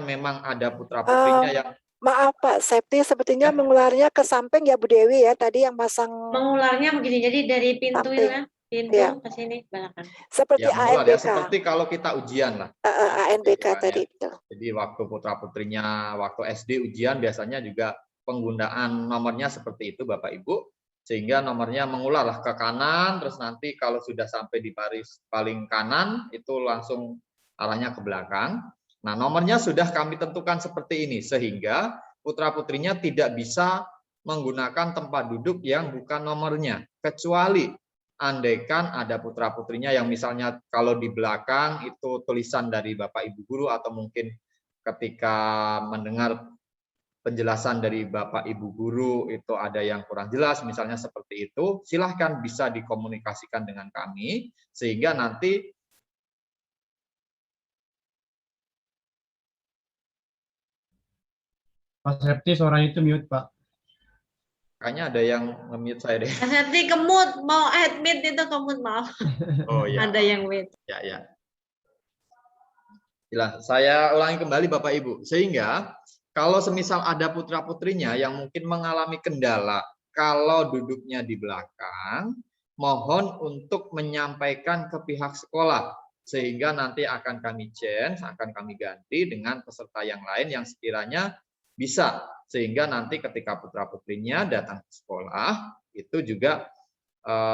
memang ada putra-putrinya yang maaf Pak Septi, sepertinya mengularnya ke samping ya Bu Dewi ya, tadi yang masang mengularnya begini, jadi dari pintu samping. ya, pintu Ya. ke sini belakang. Seperti ya, mengular, ya, ANBK. seperti kalau kita ujian lah. ANBK tadi. Ya. Jadi waktu putra-putrinya waktu SD ujian biasanya juga penggunaan nomornya seperti itu Bapak Ibu. Sehingga nomornya mengular lah ke kanan, terus nanti kalau sudah sampai di baris paling kanan, itu langsung arahnya ke belakang. Nah, nomornya sudah kami tentukan seperti ini, sehingga putra-putrinya tidak bisa menggunakan tempat duduk yang bukan nomornya, kecuali andaikan ada putra-putrinya yang misalnya kalau di belakang itu tulisan dari Bapak Ibu Guru, atau mungkin ketika mendengar penjelasan dari Bapak Ibu guru itu ada yang kurang jelas, misalnya seperti itu, silahkan bisa dikomunikasikan dengan kami, sehingga nanti Pak Septi suaranya itu mute, Pak. kayaknya ada yang nge-mute saya deh. Mas Septi kemut, mau admit itu kemut, maaf. Oh ya, Ada yang wait. ya. Saya ulangi kembali Bapak Ibu, sehingga kalau semisal ada putra-putrinya yang mungkin mengalami kendala, kalau duduknya di belakang, mohon untuk menyampaikan ke pihak sekolah, sehingga nanti akan kami change, akan kami ganti dengan peserta yang lain yang sekiranya bisa, sehingga nanti ketika putra-putrinya datang ke sekolah, itu juga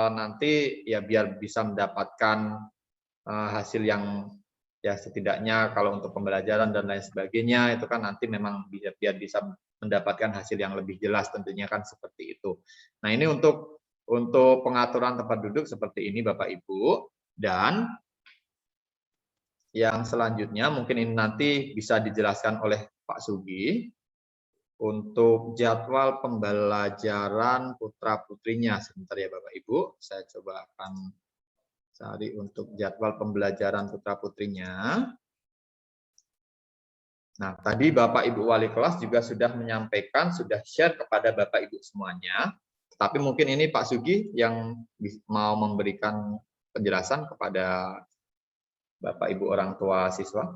nanti ya biar bisa mendapatkan hasil yang ya setidaknya kalau untuk pembelajaran dan lain sebagainya itu kan nanti memang biar bisa mendapatkan hasil yang lebih jelas, tentunya kan seperti itu. Nah, ini untuk pengaturan tempat duduk seperti ini Bapak Ibu, dan yang selanjutnya mungkin ini nanti bisa dijelaskan oleh Pak Sugi untuk jadwal pembelajaran putra-putrinya. Sebentar ya Bapak Ibu, saya coba akan cari untuk jadwal pembelajaran putra-putrinya. Nah, tadi Bapak Ibu Wali kelas juga sudah menyampaikan, sudah share kepada Bapak Ibu semuanya. Tapi mungkin ini Pak Sugi yang mau memberikan penjelasan kepada Bapak Ibu orang tua siswa.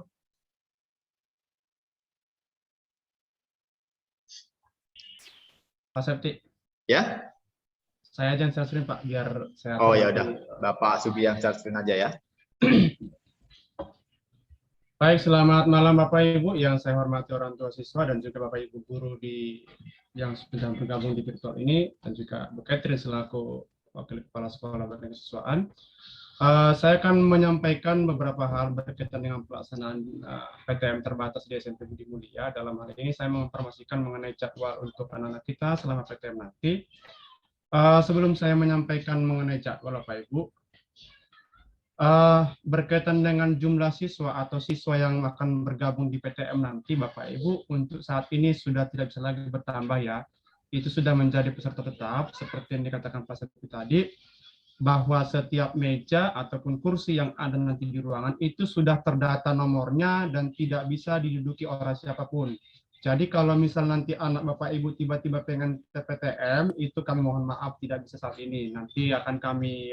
Pak Septi. Ya? Saya aja yang share screen, Pak, biar saya... Oh ya udah, Bapak Sugi yang share screen aja ya. Baik, selamat malam Bapak Ibu yang saya hormati orang tua siswa dan juga Bapak Ibu guru yang sudah bergabung di virtual ini, dan juga Bu Catherine selaku Wakil Kepala Sekolah Bagian Kesiswaan. Saya akan menyampaikan beberapa hal berkaitan dengan pelaksanaan PTM terbatas di SMP Budi Mulia. Dalam hal ini saya menginformasikan mengenai jadwal untuk anak-anak kita selama PTM nanti. Sebelum saya menyampaikan mengenai jadwal Bapak Ibu, berkaitan dengan jumlah siswa atau siswa yang akan bergabung di PTM nanti Bapak Ibu, untuk saat ini sudah tidak bisa lagi bertambah ya. Itu sudah menjadi peserta tetap seperti yang dikatakan Pak Septi tadi, bahwa setiap meja ataupun kursi yang ada nanti di ruangan itu sudah terdata nomornya dan tidak bisa diduduki oleh siapapun. Jadi kalau misal nanti anak Bapak Ibu tiba-tiba pengen PTM, itu kami mohon maaf tidak bisa saat ini. Nanti akan kami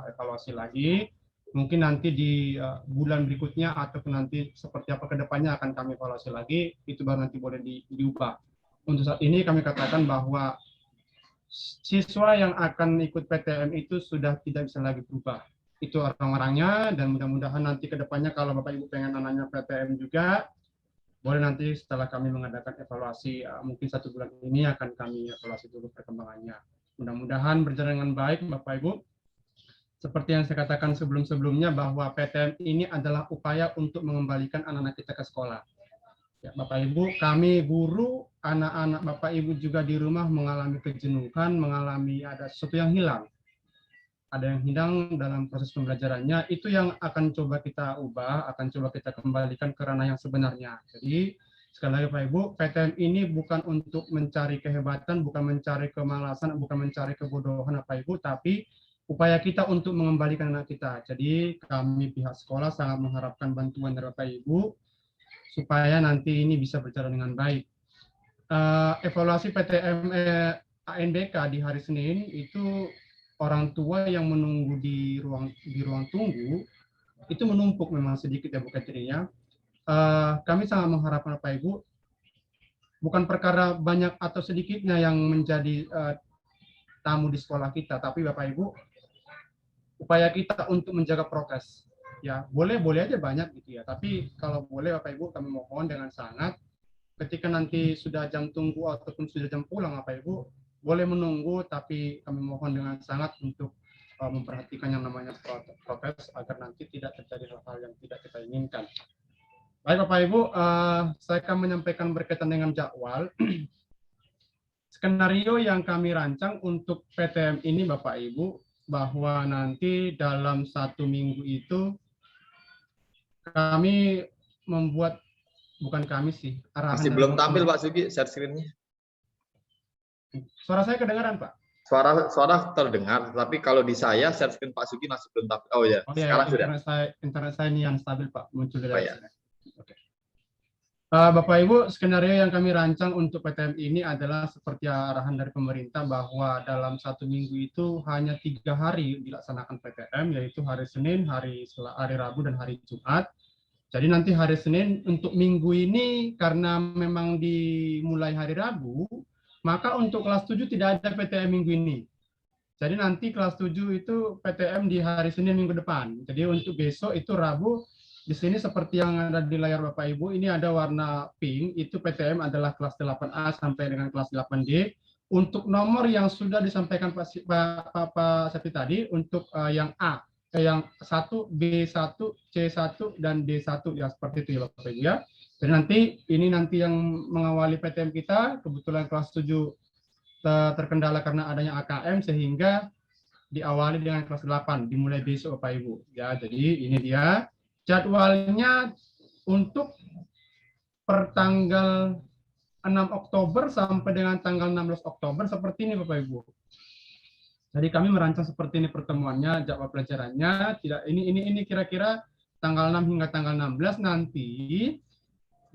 evaluasi lagi. Mungkin nanti di bulan berikutnya ataupun nanti seperti apa ke depannya akan kami evaluasi lagi, itu baru nanti boleh diubah. Untuk saat ini kami katakan bahwa siswa yang akan ikut PTM itu sudah tidak bisa lagi berubah. Itu orang-orangnya, dan mudah-mudahan nanti ke depannya kalau Bapak Ibu pengen anaknya PTM juga, boleh nanti setelah kami mengadakan evaluasi, mungkin 1 bulan ini akan kami evaluasi dulu perkembangannya. Mudah-mudahan berjalan dengan baik Bapak Ibu. Seperti yang saya katakan sebelum-sebelumnya bahwa PTM ini adalah upaya untuk mengembalikan anak-anak kita ke sekolah. Ya, Bapak Ibu, kami guru, anak-anak Bapak Ibu juga di rumah mengalami kejenuhan, mengalami ada sesuatu yang hilang. Ada yang hilang dalam proses pembelajarannya, itu yang akan coba kita ubah, akan coba kita kembalikan ke ranah yang sebenarnya. Jadi, sekali lagi Bapak Ibu, PTM ini bukan untuk mencari kehebatan, bukan mencari kemalasan, bukan mencari kebodohan Bapak Ibu, tapi upaya kita untuk mengembalikan anak kita. Jadi, kami pihak sekolah sangat mengharapkan bantuan dari Bapak Ibu, supaya nanti ini bisa berjalan dengan baik. Evaluasi PTM ANBK di hari Senin itu orang tua yang menunggu di ruang tunggu itu menumpuk memang sedikit ya Bu Catherine. Kami sangat mengharapkan Bapak Ibu, bukan perkara banyak atau sedikitnya yang menjadi tamu di sekolah kita, tapi Bapak Ibu, upaya kita untuk menjaga prokes. Ya, boleh aja banyak gitu ya. Tapi kalau boleh Bapak Ibu, kami mohon dengan sangat, ketika nanti sudah jam tunggu ataupun sudah jam pulang Bapak Ibu, boleh menunggu, tapi kami mohon dengan sangat untuk memperhatikan yang namanya prokes agar nanti tidak terjadi hal-hal yang tidak kita inginkan. Baik Bapak Ibu, saya akan menyampaikan berkaitan dengan jadwal. Skenario yang kami rancang untuk PTM ini Bapak Ibu, bahwa nanti dalam 1 minggu itu kami membuat bukan kami sih. Arahan Masih dari belum Bapak tampil Ibu. Pak Sugi share screen-nya. Suara saya kedengaran, Pak? Suara terdengar, tapi kalau di saya share screen Pak Sugi masih belum tampil. Oh ya, Oh ya, sekarang sudah. internet saya ini yang stabil, Pak, muncul Oh dari ya. sini. Oke. Bapak Ibu, skenario yang kami rancang untuk PTM ini adalah seperti arahan dari pemerintah bahwa dalam 1 minggu itu hanya 3 hari dilaksanakan PTM, yaitu hari Senin, hari Rabu, dan hari Jumat. Jadi nanti hari Senin untuk minggu ini karena memang dimulai hari Rabu, maka untuk kelas 7 tidak ada PTM minggu ini. Jadi nanti kelas 7 itu PTM di hari Senin minggu depan. Jadi untuk besok itu Rabu, di sini seperti yang ada di layar Bapak Ibu, ini ada warna pink, itu PTM adalah kelas 8A sampai dengan kelas 8D. Untuk nomor yang sudah disampaikan Pak Septi tadi, untuk yang A, yang 1, B1, C1, dan D1, ya seperti itu ya Bapak Ibu ya. Jadi nanti yang mengawali PTM kita, kebetulan kelas 7 terkendala karena adanya AKM sehingga diawali dengan kelas 8 dimulai besok Bapak Ibu ya. Jadi ini dia jadwalnya untuk per tanggal 6 Oktober sampai dengan tanggal 16 Oktober seperti ini Bapak Ibu. Jadi kami merancang seperti ini pertemuannya, jadwal pelajarannya. Tidak ini kira-kira tanggal 6 hingga tanggal 16 nanti.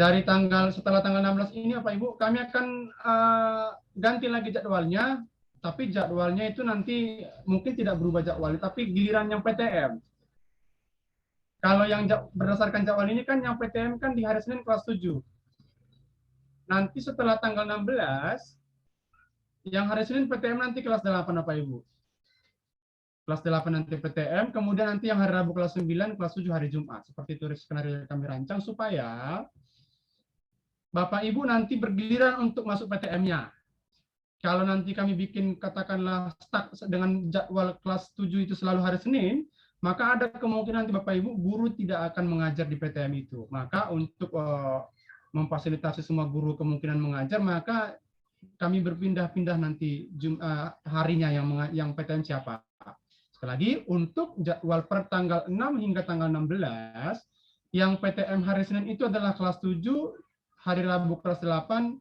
Dari setelah tanggal 16 ini Bapak Ibu, kami akan ganti lagi jadwalnya, tapi jadwalnya itu nanti mungkin tidak berubah jadwalnya, tapi giliran yang PTM. Kalau yang berdasarkan jadwal ini kan yang PTM kan di hari Senin kelas 7. Nanti setelah tanggal 16, yang hari Senin PTM nanti kelas 8 Bapak Ibu. Kelas 8 nanti PTM, kemudian nanti yang hari Rabu kelas 9, kelas 7 hari Jumat. Seperti itu skenario yang kami rancang supaya Bapak Ibu nanti bergiliran untuk masuk PTM-nya. Kalau nanti kami bikin katakanlah stuck dengan jadwal kelas 7 itu selalu hari Senin, maka ada kemungkinan nanti Bapak Ibu guru tidak akan mengajar di PTM itu. Maka untuk memfasilitasi semua guru kemungkinan mengajar, maka kami berpindah-pindah nanti harinya yang PTM siapa. Sekali lagi, untuk jadwal per tanggal 6 hingga tanggal 16, yang PTM hari Senin itu adalah kelas 7, hari Rabu kelas 8,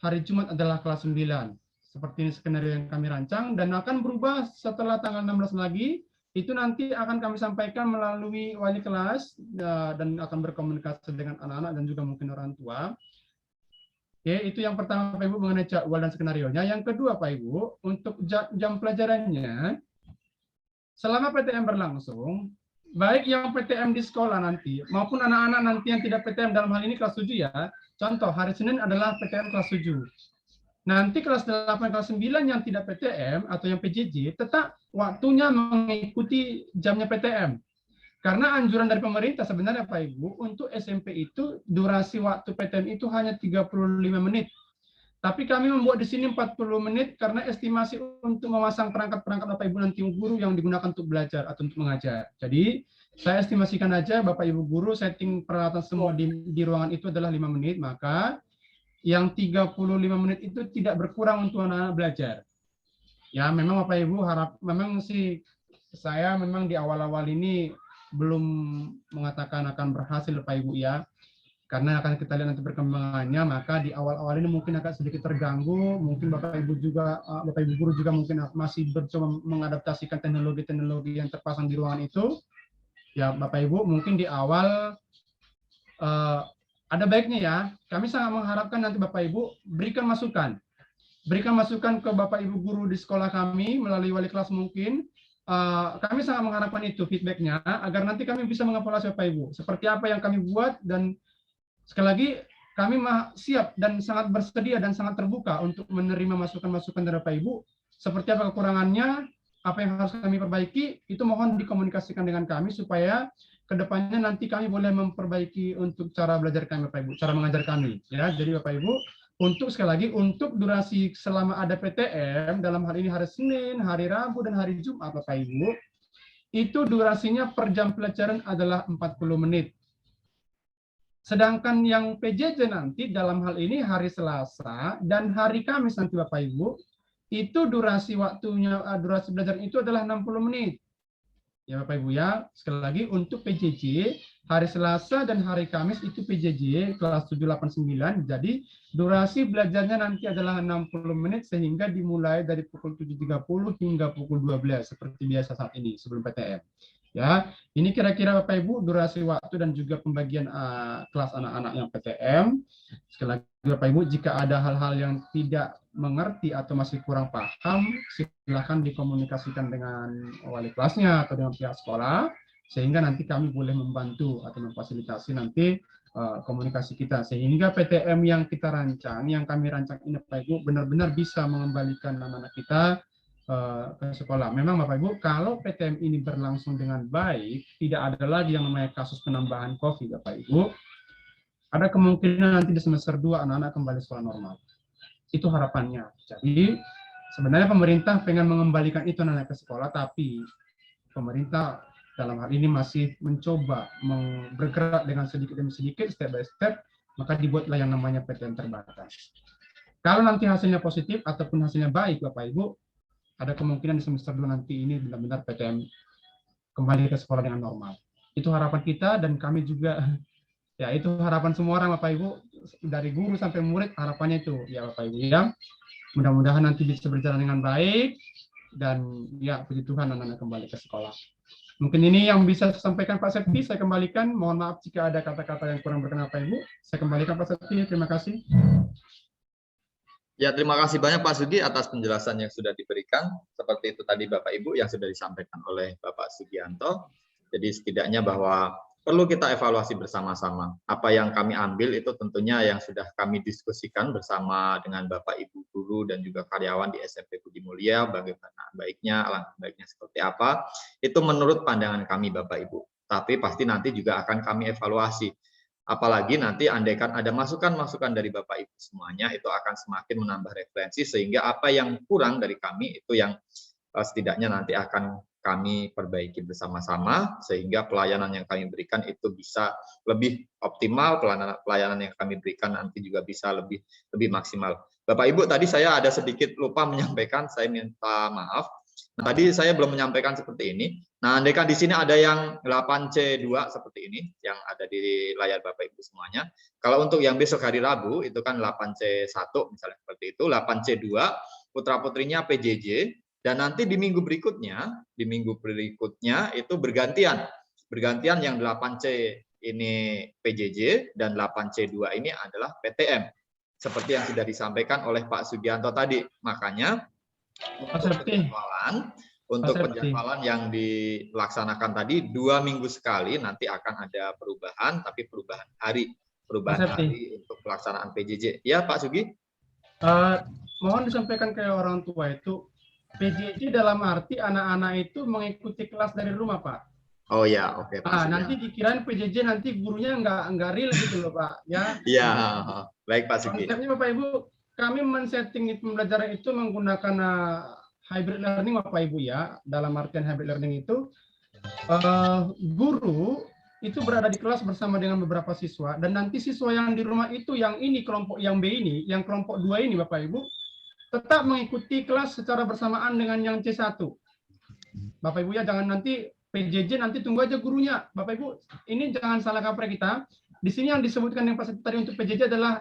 hari Jumat adalah kelas 9. Seperti ini skenario yang kami rancang, dan akan berubah setelah tanggal 16 lagi, itu nanti akan kami sampaikan melalui wali kelas, dan akan berkomunikasi dengan anak-anak dan juga mungkin orang tua. Oke, itu yang pertama Pak Ibu mengenai jadwal dan skenario-nya. Yang kedua Pak Ibu, untuk jam pelajarannya, selama PTM berlangsung, baik yang PTM di sekolah nanti, maupun anak-anak nanti yang tidak PTM dalam hal ini kelas 7 ya, contoh hari Senin adalah PTM kelas 7. Nanti kelas 8, kelas 9 yang tidak PTM atau yang PJJ, tetap waktunya mengikuti jamnya PTM. Karena anjuran dari pemerintah sebenarnya Pak Ibu, untuk SMP itu durasi waktu PTM itu hanya 35 menit. Tapi kami membuat di sini 40 menit karena estimasi untuk memasang perangkat-perangkat Bapak Ibu nanti guru yang digunakan untuk belajar atau untuk mengajar. Jadi saya estimasikan aja Bapak Ibu guru setting peralatan semua di ruangan itu adalah 5 menit, maka yang 35 menit itu tidak berkurang untuk anak-anak belajar. Ya memang Bapak Ibu memang sih saya memang di awal-awal ini belum mengatakan akan berhasil Bapak Ibu ya. Karena akan kita lihat nanti perkembangannya, maka di awal-awal ini mungkin agak sedikit terganggu, mungkin Bapak Ibu guru juga mungkin masih mencoba mengadaptasikan teknologi-teknologi yang terpasang di ruangan itu. Ya Bapak Ibu mungkin di awal ada baiknya ya, kami sangat mengharapkan nanti Bapak Ibu berikan masukan ke Bapak Ibu guru di sekolah kami melalui wali kelas mungkin. Kami sangat mengharapkan itu feedbacknya agar nanti kami bisa mengevaluasi Bapak Ibu seperti apa yang kami buat, dan sekali lagi, kami siap dan sangat bersedia dan sangat terbuka untuk menerima masukan-masukan dari Bapak Ibu. Seperti apa kekurangannya, apa yang harus kami perbaiki, itu mohon dikomunikasikan dengan kami supaya kedepannya nanti kami boleh memperbaiki untuk cara belajar kami Bapak Ibu, cara mengajar kami. Ya, jadi Bapak Ibu, untuk sekali lagi, untuk durasi selama ada PTM, dalam hal ini hari Senin, hari Rabu, dan hari Jumat Bapak Ibu, itu durasinya per jam pelajaran adalah 40 menit. Sedangkan yang PJJ nanti dalam hal ini hari Selasa dan hari Kamis nanti Bapak Ibu, itu durasi belajar itu adalah 60 menit. Ya Bapak Ibu ya, sekali lagi untuk PJJ, hari Selasa dan hari Kamis itu PJJ kelas 789, jadi durasi belajarnya nanti adalah 60 menit sehingga dimulai dari pukul 7.30 hingga pukul 12 seperti biasa saat ini sebelum PTM. Ya, ini kira-kira Bapak Ibu durasi waktu dan juga pembagian kelas anak-anak yang PTM. Sekali lagi Bapak Ibu, jika ada hal-hal yang tidak mengerti atau masih kurang paham, silakan dikomunikasikan dengan wali kelasnya atau dengan pihak sekolah, sehingga nanti kami boleh membantu atau memfasilitasi nanti komunikasi kita, sehingga PTM yang kita rancang, yang kami rancang ini Bapak Ibu, benar-benar bisa mengembalikan anak-anak kita ke sekolah. Memang Bapak Ibu, kalau PTM ini berlangsung dengan baik, tidak ada lagi yang namanya kasus penambahan COVID Bapak Ibu, ada kemungkinan nanti di semester 2 anak-anak kembali sekolah normal. Itu harapannya. Jadi sebenarnya pemerintah pengen mengembalikan itu anak-anak ke sekolah, tapi pemerintah dalam hal ini masih mencoba bergerak dengan sedikit demi sedikit, step by step, maka dibuatlah yang namanya PTM terbatas. Kalau nanti hasilnya positif ataupun hasilnya baik Bapak Ibu, ada kemungkinan di semester 2 nanti ini benar-benar PTM kembali ke sekolah dengan normal. Itu harapan kita dan kami juga, ya itu harapan semua orang Bapak Ibu, dari guru sampai murid harapannya itu ya Bapak Ibu ya. Mudah-mudahan nanti bisa berjalan dengan baik dan ya puji Tuhan anak-anak kembali ke sekolah. Mungkin ini yang bisa saya sampaikan Pak Septi, saya kembalikan. Mohon maaf jika ada kata-kata yang kurang berkenan Pak Ibu. Saya kembalikan Pak Septi, terima kasih. Ya, terima kasih banyak Pak Sugi atas penjelasan yang sudah diberikan. Seperti itu tadi Bapak Ibu yang sudah disampaikan oleh Bapak Sugianto. Jadi setidaknya bahwa perlu kita evaluasi bersama-sama. Apa yang kami ambil itu tentunya yang sudah kami diskusikan bersama dengan Bapak Ibu guru dan juga karyawan di SMP Budi Mulia, bagaimana baiknya, alangkah baiknya seperti apa. Itu menurut pandangan kami Bapak Ibu. Tapi pasti nanti juga akan kami evaluasi. Apalagi nanti andaikan ada masukan-masukan dari Bapak Ibu semuanya, itu akan semakin menambah referensi, sehingga apa yang kurang dari kami itu yang setidaknya nanti akan kami perbaiki bersama-sama, sehingga pelayanan yang kami berikan itu bisa lebih optimal, pelayanan yang kami berikan nanti juga bisa lebih maksimal. Bapak Ibu, tadi saya ada sedikit lupa menyampaikan, saya minta maaf. Nah, tadi saya belum menyampaikan seperti ini. Nah, andaikan di sini ada yang 8C2 seperti ini, yang ada di layar Bapak Ibu semuanya. Kalau untuk yang besok hari Rabu, itu kan 8C1, misalnya seperti itu. 8C2, putra-putrinya PJJ. Dan nanti di minggu berikutnya itu bergantian. Bergantian yang 8C ini PJJ, dan 8C2 ini adalah PTM. Seperti yang sudah disampaikan oleh Pak Sugianto tadi. Makanya, untuk penjadwalan yang dilaksanakan tadi 2 minggu sekali nanti akan ada perubahan, tapi perubahan hari untuk pelaksanaan PJJ. Ya Pak Sugi? Mohon disampaikan ke orang tua itu, PJJ dalam arti anak-anak itu mengikuti kelas dari rumah Pak. Oh ya, oke. Nanti dikirain PJJ nanti gurunya nggak real gitu loh Pak. Ya. Iya, baik Pak Sugi. Konsepnya Bapak Ibu, kami men-setting pembelajaran itu menggunakan hybrid learning Bapak Ibu ya. Dalam artian hybrid learning itu guru itu berada di kelas bersama dengan beberapa siswa, dan nanti siswa yang di rumah itu yang ini kelompok yang B ini, yang kelompok 2 ini Bapak Ibu tetap mengikuti kelas secara bersamaan dengan yang C1. Bapak Ibu ya, jangan nanti PJJ nanti tunggu aja gurunya. Bapak Ibu, ini jangan salah kaprah kita. Di sini yang disebutkan yang pas tadi untuk PJJ adalah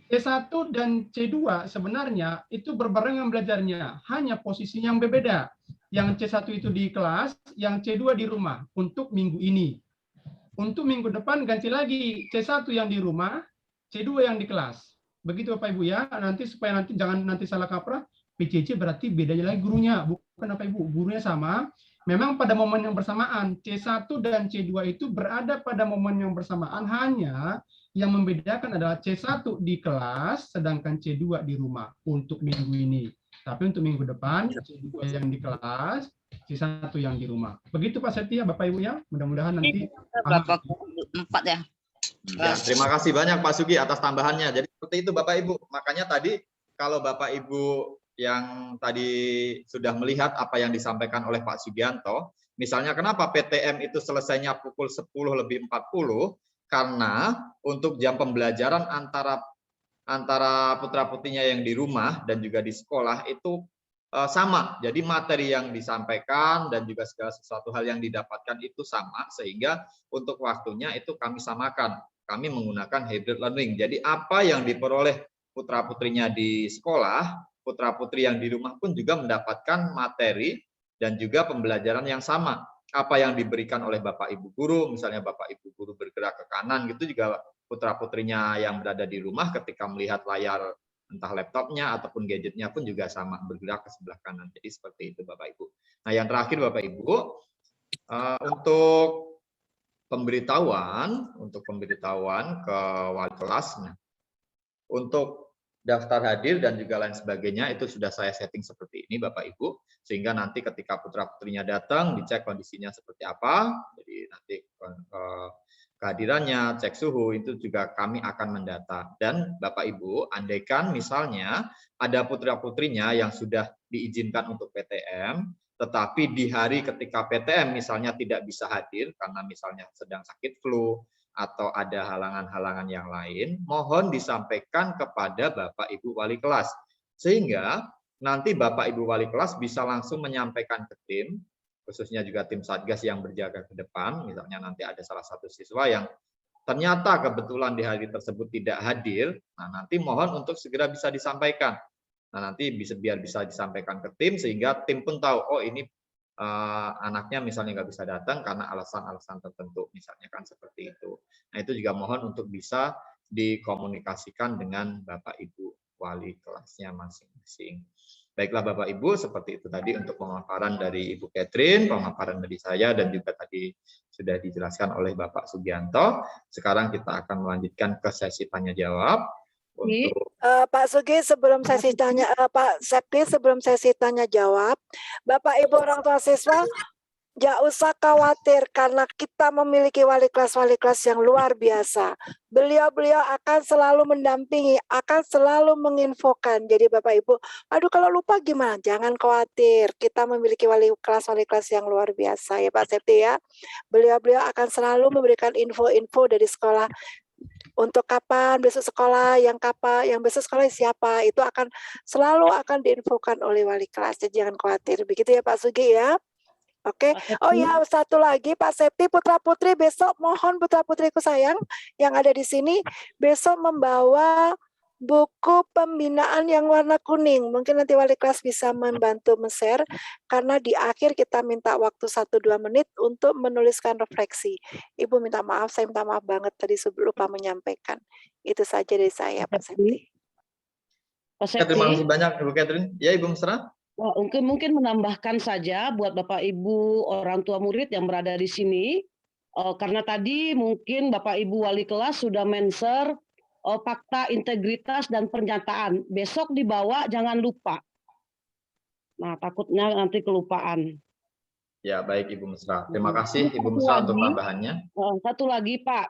C1 dan C2 sebenarnya itu berbarengan belajarnya, hanya posisinya yang berbeda. Yang C1 itu di kelas, yang C2 di rumah untuk minggu ini. Untuk minggu depan ganti lagi, C1 yang di rumah, C2 yang di kelas. Begitu Bapak Ibu ya, nanti supaya nanti jangan nanti salah kaprah, PJJ berarti bedanya lagi gurunya, bukan Bapak Ibu, gurunya sama. Memang pada momen yang bersamaan, C1 dan C2 itu berada pada momen yang bersamaan, hanya yang membedakan adalah C1 di kelas, sedangkan C2 di rumah untuk minggu ini. Tapi untuk minggu depan, C2 yang di kelas, C1 yang di rumah. Begitu Pak Setia, Bapak Ibu ya, mudah-mudahan nanti. Bapak 4 ya. Ya, terima kasih banyak Pak Sugi atas tambahannya. Jadi seperti itu Bapak Ibu. Makanya tadi kalau Bapak Ibu yang tadi sudah melihat apa yang disampaikan oleh Pak Sugianto, misalnya kenapa PTM itu selesainya pukul 10:40, karena untuk jam pembelajaran antara putra-putrinya yang di rumah dan juga di sekolah itu sama. Jadi materi yang disampaikan dan juga segala sesuatu hal yang didapatkan itu sama, sehingga untuk waktunya itu kami samakan. Kami menggunakan hybrid learning. Jadi apa yang diperoleh putra-putrinya di sekolah, putra-putri yang di rumah pun juga mendapatkan materi dan juga pembelajaran yang sama. Apa yang diberikan oleh Bapak Ibu guru, misalnya Bapak Ibu guru bergerak ke kanan, gitu juga putra-putrinya yang berada di rumah ketika melihat layar entah laptopnya ataupun gadgetnya pun juga sama, bergerak ke sebelah kanan. Jadi seperti itu Bapak Ibu. Nah yang terakhir Bapak Ibu, untuk pemberitahuan ke wali kelas, untuk daftar hadir dan juga lain sebagainya itu sudah saya setting seperti ini Bapak Ibu, sehingga nanti ketika putra-putrinya datang dicek kondisinya seperti apa, jadi nanti kehadirannya, cek suhu, itu juga kami akan mendata. Dan Bapak Ibu, andaikan misalnya ada putra-putrinya yang sudah diizinkan untuk PTM, tetapi di hari ketika PTM misalnya tidak bisa hadir karena misalnya sedang sakit flu atau ada halangan-halangan yang lain, mohon disampaikan kepada Bapak Ibu wali kelas. Sehingga nanti Bapak Ibu wali kelas bisa langsung menyampaikan ke tim, khususnya juga tim Satgas yang berjaga ke depan, misalnya nanti ada salah satu siswa yang ternyata kebetulan di hari tersebut tidak hadir, nah nanti mohon untuk segera bisa disampaikan. Nah nanti biar bisa disampaikan ke tim, sehingga tim pun tahu, oh ini anaknya misalnya nggak bisa datang karena alasan-alasan tertentu, misalnya kan seperti itu. Nah itu juga mohon untuk bisa dikomunikasikan dengan Bapak Ibu wali kelasnya masing-masing. Baiklah Bapak Ibu, seperti itu tadi untuk pemaparan dari Ibu Catherine, pemaparan dari saya, dan juga tadi sudah dijelaskan oleh Bapak Sugianto. Sekarang kita akan melanjutkan ke sesi tanya jawab. Untuk Pak Sugi, sebelum sesi tanya, Pak Sekti, sebelum sesi tanya jawab, Bapak Ibu orang tua siswa, nggak usah khawatir karena kita memiliki wali kelas yang luar biasa. Beliau akan selalu mendampingi, akan selalu menginfokan. Jadi Bapak Ibu, aduh kalau lupa gimana? Jangan khawatir. Kita memiliki wali kelas yang luar biasa ya Pak Septi ya. Beliau akan selalu memberikan info-info dari sekolah. Untuk kapan besok sekolah, yang besok sekolah siapa, itu akan selalu diinfokan oleh wali kelas. Jadi jangan khawatir. Begitu ya Pak Sugi ya. Oke. Oh ya, satu lagi Pak Septi, putra-putri besok mohon putra-putriku sayang yang ada di sini besok membawa buku pembinaan yang warna kuning. Mungkin nanti wali kelas bisa membantu men-share karena di akhir kita minta waktu 1-2 menit untuk menuliskan refleksi. Ibu minta maaf, saya minta maaf banget tadi lupa menyampaikan. Itu saja dari saya Pak Septi. Pak Septi. Terima kasih banyak Ibu Catherine. Ya Ibu Mesra. Mungkin menambahkan saja buat Bapak Ibu orang tua murid yang berada di sini, karena tadi mungkin Bapak Ibu wali kelas sudah men-share fakta integritas dan pernyataan. Besok dibawa jangan lupa. Nah, takutnya nanti kelupaan. Ya, baik Ibu Mesra. Terima kasih Ibu Mesra untuk tambahannya. Satu lagi Pak,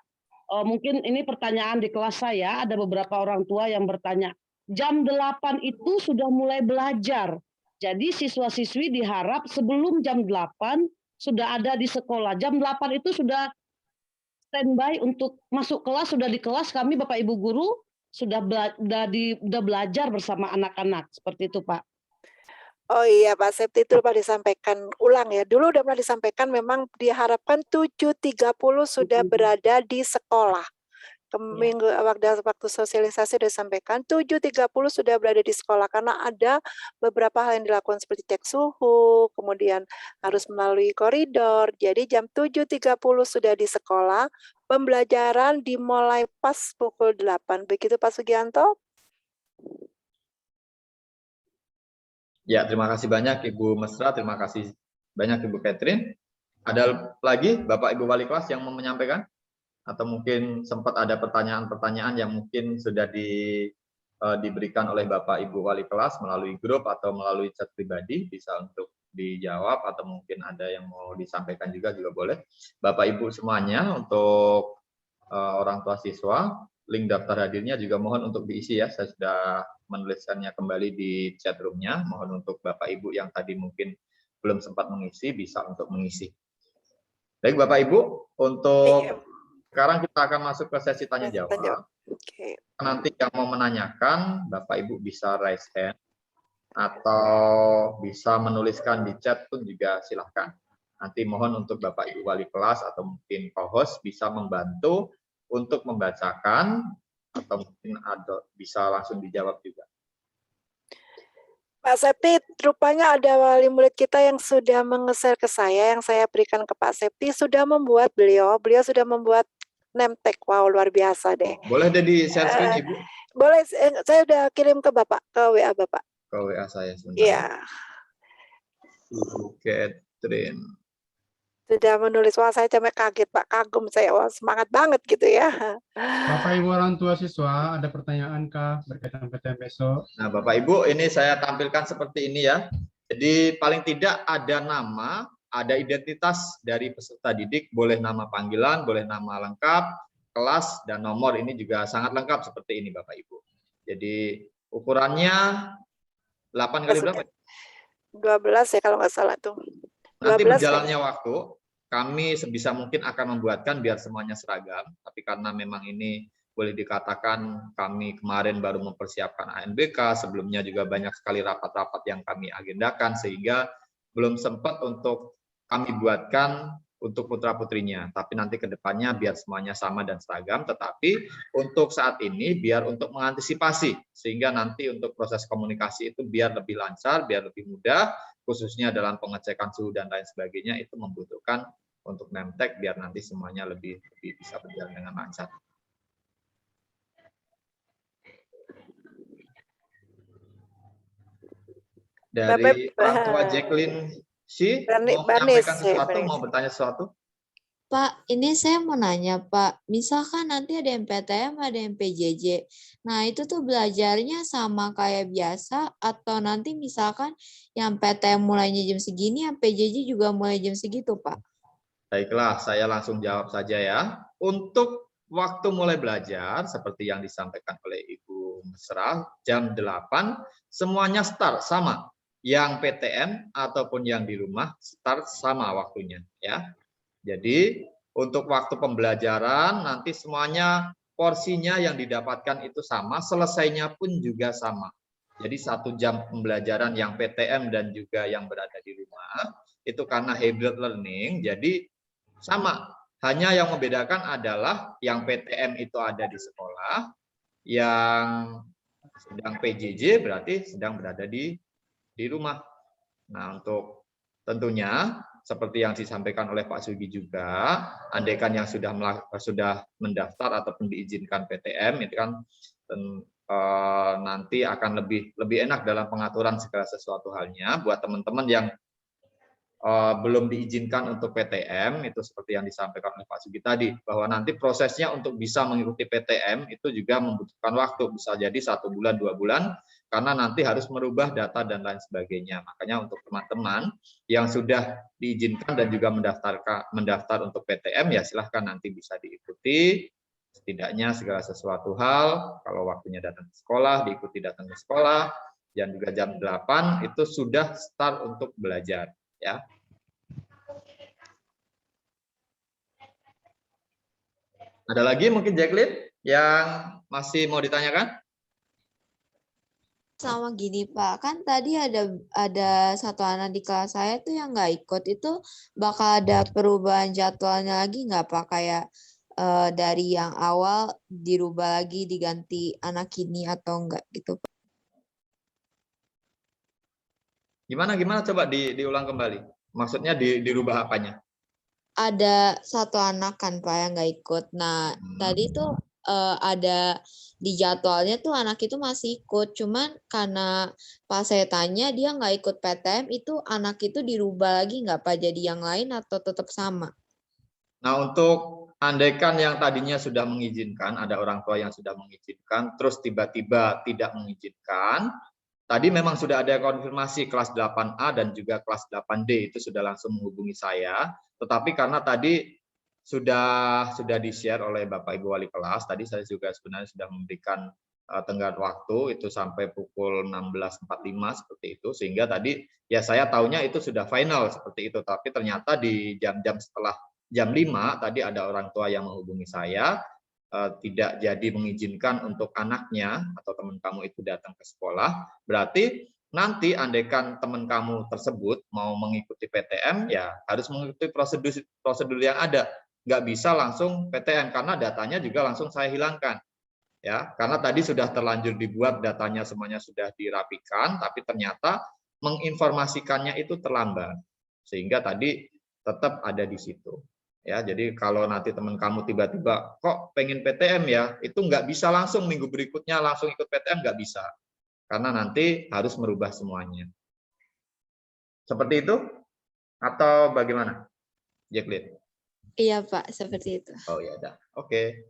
mungkin ini pertanyaan di kelas saya, ada beberapa orang tua yang bertanya, jam 8 itu sudah mulai belajar. Jadi siswa-siswi diharap sebelum jam 8 sudah ada di sekolah. Jam 8 itu sudah standby untuk masuk kelas, sudah di kelas, kami Bapak Ibu guru sudah belajar bersama anak-anak. Seperti itu Pak. Oh iya Pak Septi, itu lupa disampaikan ulang ya. Dulu udah pernah disampaikan memang diharapkan 7.30 sudah berada di sekolah. Minggu waktu sosialisasi sudah disampaikan 7.30 sudah berada di sekolah karena ada beberapa hal yang dilakukan seperti cek suhu, kemudian harus melalui koridor. Jadi jam 7.30 sudah di sekolah, pembelajaran dimulai pas pukul 8. Begitu Pak Sugianto? Ya, terima kasih banyak Ibu Mesra, terima kasih banyak Ibu Catherine. Ada lagi Bapak Ibu wali kelas yang mau menyampaikan? Atau mungkin sempat ada pertanyaan-pertanyaan yang mungkin sudah diberikan oleh Bapak Ibu wali kelas melalui grup atau melalui chat pribadi, bisa untuk dijawab atau mungkin ada yang mau disampaikan juga boleh. Bapak Ibu semuanya, untuk orang tua siswa, link daftar hadirnya juga mohon untuk diisi ya, saya sudah menuliskannya kembali di chat room-nya, mohon untuk Bapak Ibu yang tadi mungkin belum sempat mengisi, bisa untuk mengisi. Baik Bapak Ibu, untuk sekarang kita akan masuk ke sesi tanya jawab. Okay. Nanti yang mau menanyakan, Bapak Ibu bisa raise hand. atau bisa menuliskan di chat pun juga silahkan. Nanti mohon untuk Bapak Ibu Wali kelas atau mungkin co-host bisa membantu untuk membacakan atau mungkin bisa langsung dijawab juga. Pak Septi, rupanya ada wali murid kita yang sudah mengeser ke saya, yang saya berikan ke Pak Septi, sudah membuat beliau sudah membuat name tag. Wow, luar biasa deh. Boleh deh di share screen, Ibu? Boleh, saya udah kirim ke Bapak, ke WA Bapak. Ke WA saya sebentar. Iya. Ibu Catherine. Sudah menulis, wah saya sampai kaget Pak, kagum saya, wah semangat banget gitu ya. Bapak Ibu orang tua siswa, ada pertanyaan kah berkaitan PTM besok? Nah, Bapak Ibu, ini saya tampilkan seperti ini ya. Jadi paling tidak ada nama, ada identitas dari peserta didik, boleh nama panggilan, boleh nama lengkap, kelas, dan nomor. Ini juga sangat lengkap seperti ini Bapak Ibu. Jadi ukurannya 8 kali berapa? 12 ya kalau nggak salah tuh. Nanti 12 berjalannya waktu, kami sebisa mungkin akan membuatkan biar semuanya seragam. Tapi karena memang ini boleh dikatakan kami kemarin baru mempersiapkan ANBK, sebelumnya juga banyak sekali rapat-rapat yang kami agendakan, sehingga belum sempat untuk kami buatkan untuk putra-putrinya. Tapi nanti ke depannya biar semuanya sama dan seragam, tetapi untuk saat ini biar untuk mengantisipasi, sehingga nanti untuk proses komunikasi itu biar lebih lancar, biar lebih mudah, khususnya dalam pengecekan suhu dan lain sebagainya, itu membutuhkan untuk name tag biar nanti semuanya lebih bisa berjalan dengan lancar. Dari orang tua Jacqueline mau menyampaikan sesuatu, mau bertanya sesuatu? Pak, ini saya mau nanya Pak, misalkan nanti ada yang PTM, ada yang PJJ, nah itu tuh belajarnya sama kayak biasa atau nanti misalkan yang PTM mulainya jam segini, yang PJJ juga mulai jam segitu Pak? Baiklah, saya langsung jawab saja ya. Untuk waktu mulai belajar, seperti yang disampaikan oleh Ibu Mesra, jam 8, semuanya start sama. Yang PTM ataupun yang di rumah, start sama waktunya. Ya. Jadi, untuk waktu pembelajaran, nanti semuanya porsinya yang didapatkan itu sama, selesainya pun juga sama. Jadi 1 jam pembelajaran yang PTM dan juga yang berada di rumah, itu karena hybrid learning, jadi sama, hanya yang membedakan adalah yang PTM itu ada di sekolah, yang sedang PJJ berarti sedang berada di rumah. Nah, untuk tentunya seperti yang disampaikan oleh Pak Sugi juga, andaikan yang sudah mendaftar ataupun diizinkan PTM, itu kan nanti akan lebih enak dalam pengaturan segala sesuatu halnya. Buat teman-teman yang belum diizinkan untuk PTM, itu seperti yang disampaikan oleh Pak Sugi tadi, bahwa nanti prosesnya untuk bisa mengikuti PTM itu juga membutuhkan waktu, bisa jadi 1 bulan, 2 bulan, karena nanti harus merubah data dan lain sebagainya. Makanya untuk teman-teman yang sudah diizinkan dan juga mendaftar untuk PTM, ya silahkan nanti bisa diikuti, setidaknya segala sesuatu hal, kalau waktunya datang ke sekolah, diikuti datang ke sekolah, dan juga jam 8 itu sudah start untuk belajar. Ya. Ada lagi mungkin Jacqueline yang masih mau ditanyakan? Sama gini Pak, kan tadi ada satu anak di kelas saya tuh yang nggak ikut, itu bakal ada perubahan jadwalnya lagi nggak Pak? Kayak dari yang awal dirubah lagi diganti anak ini atau enggak gitu Pak? Gimana coba diulang kembali. Maksudnya dirubah apanya? Ada satu anak kan Pak yang nggak ikut. Nah, tadi tuh ada di jadwalnya tuh anak itu masih ikut. Cuman karena pas saya tanya dia nggak ikut PTM, itu anak itu dirubah lagi nggak Pak jadi yang lain atau tetap sama? Nah, untuk andaikan yang tadinya sudah mengizinkan, ada orang tua yang sudah mengizinkan, terus tiba-tiba tidak mengizinkan, tadi memang sudah ada konfirmasi kelas 8A dan juga kelas 8D itu sudah langsung menghubungi saya. Tetapi karena tadi sudah di-share oleh Bapak Ibu Wali kelas, tadi saya juga sebenarnya sudah memberikan tenggat waktu itu sampai pukul 16.45 seperti itu, sehingga tadi ya saya tahunya itu sudah final seperti itu. Tapi ternyata di jam-jam setelah jam 5 tadi ada orang tua yang menghubungi saya, tidak jadi mengizinkan untuk anaknya atau teman kamu itu datang ke sekolah, berarti nanti andaikan teman kamu tersebut mau mengikuti PTM, ya harus mengikuti prosedur yang ada. Nggak bisa langsung PTM karena datanya juga langsung saya hilangkan. Ya, karena tadi sudah terlanjur dibuat datanya semuanya sudah dirapikan, tapi ternyata menginformasikannya itu terlambat. Sehingga tadi tetap ada di situ. Ya, jadi kalau nanti teman kamu tiba-tiba kok pengen PTM ya, itu nggak bisa langsung minggu berikutnya langsung ikut PTM, nggak bisa. Karena nanti harus merubah semuanya. Seperti itu? Atau bagaimana, Jacqueline? Iya Pak, seperti itu. Oh ya, udah. Oke.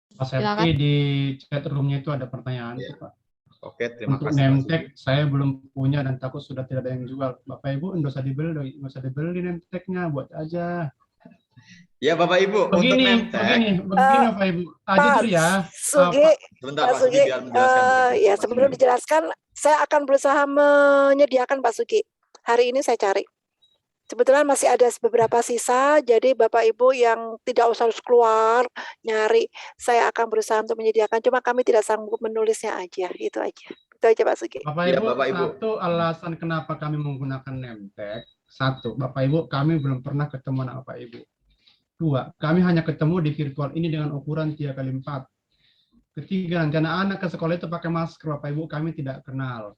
Pak Silakan. Septi di chat room-nya itu ada pertanyaan Iya. Pak. Oke, terima Untuk kasih. name tag saya belum punya dan takut sudah tidak ada yang jual. Bapak Ibu nggak usah dibeli name tag-nya, buat aja. Ya Bapak Ibu, untuk name tag. Begini Bapak Ibu. Aja Pak dulu ya. Sugi, Sebentar Pak Pak Sugi Sugi, biar menjelaskan. ya sebelum dijelaskan, saya akan berusaha menyediakan Pak Sugi. Hari ini saya cari. Sebetulnya masih ada beberapa sisa, jadi Bapak Ibu yang tidak usah harus keluar nyari, saya akan berusaha untuk menyediakan. Cuma kami tidak sanggup menulisnya aja, itu aja. Itu aja Pak Sugi. Bapak Ya, Ibu, Bapak Ibu. satu alasan kenapa kami menggunakan name tag. Satu, Bapak Ibu, kami belum pernah ketemu anak Bapak Ibu. Dua, kami hanya ketemu di virtual ini dengan ukuran 3x4. Ketiga, nanti anak-anak ke sekolah itu pakai masker, Bapak Ibu, kami tidak kenal.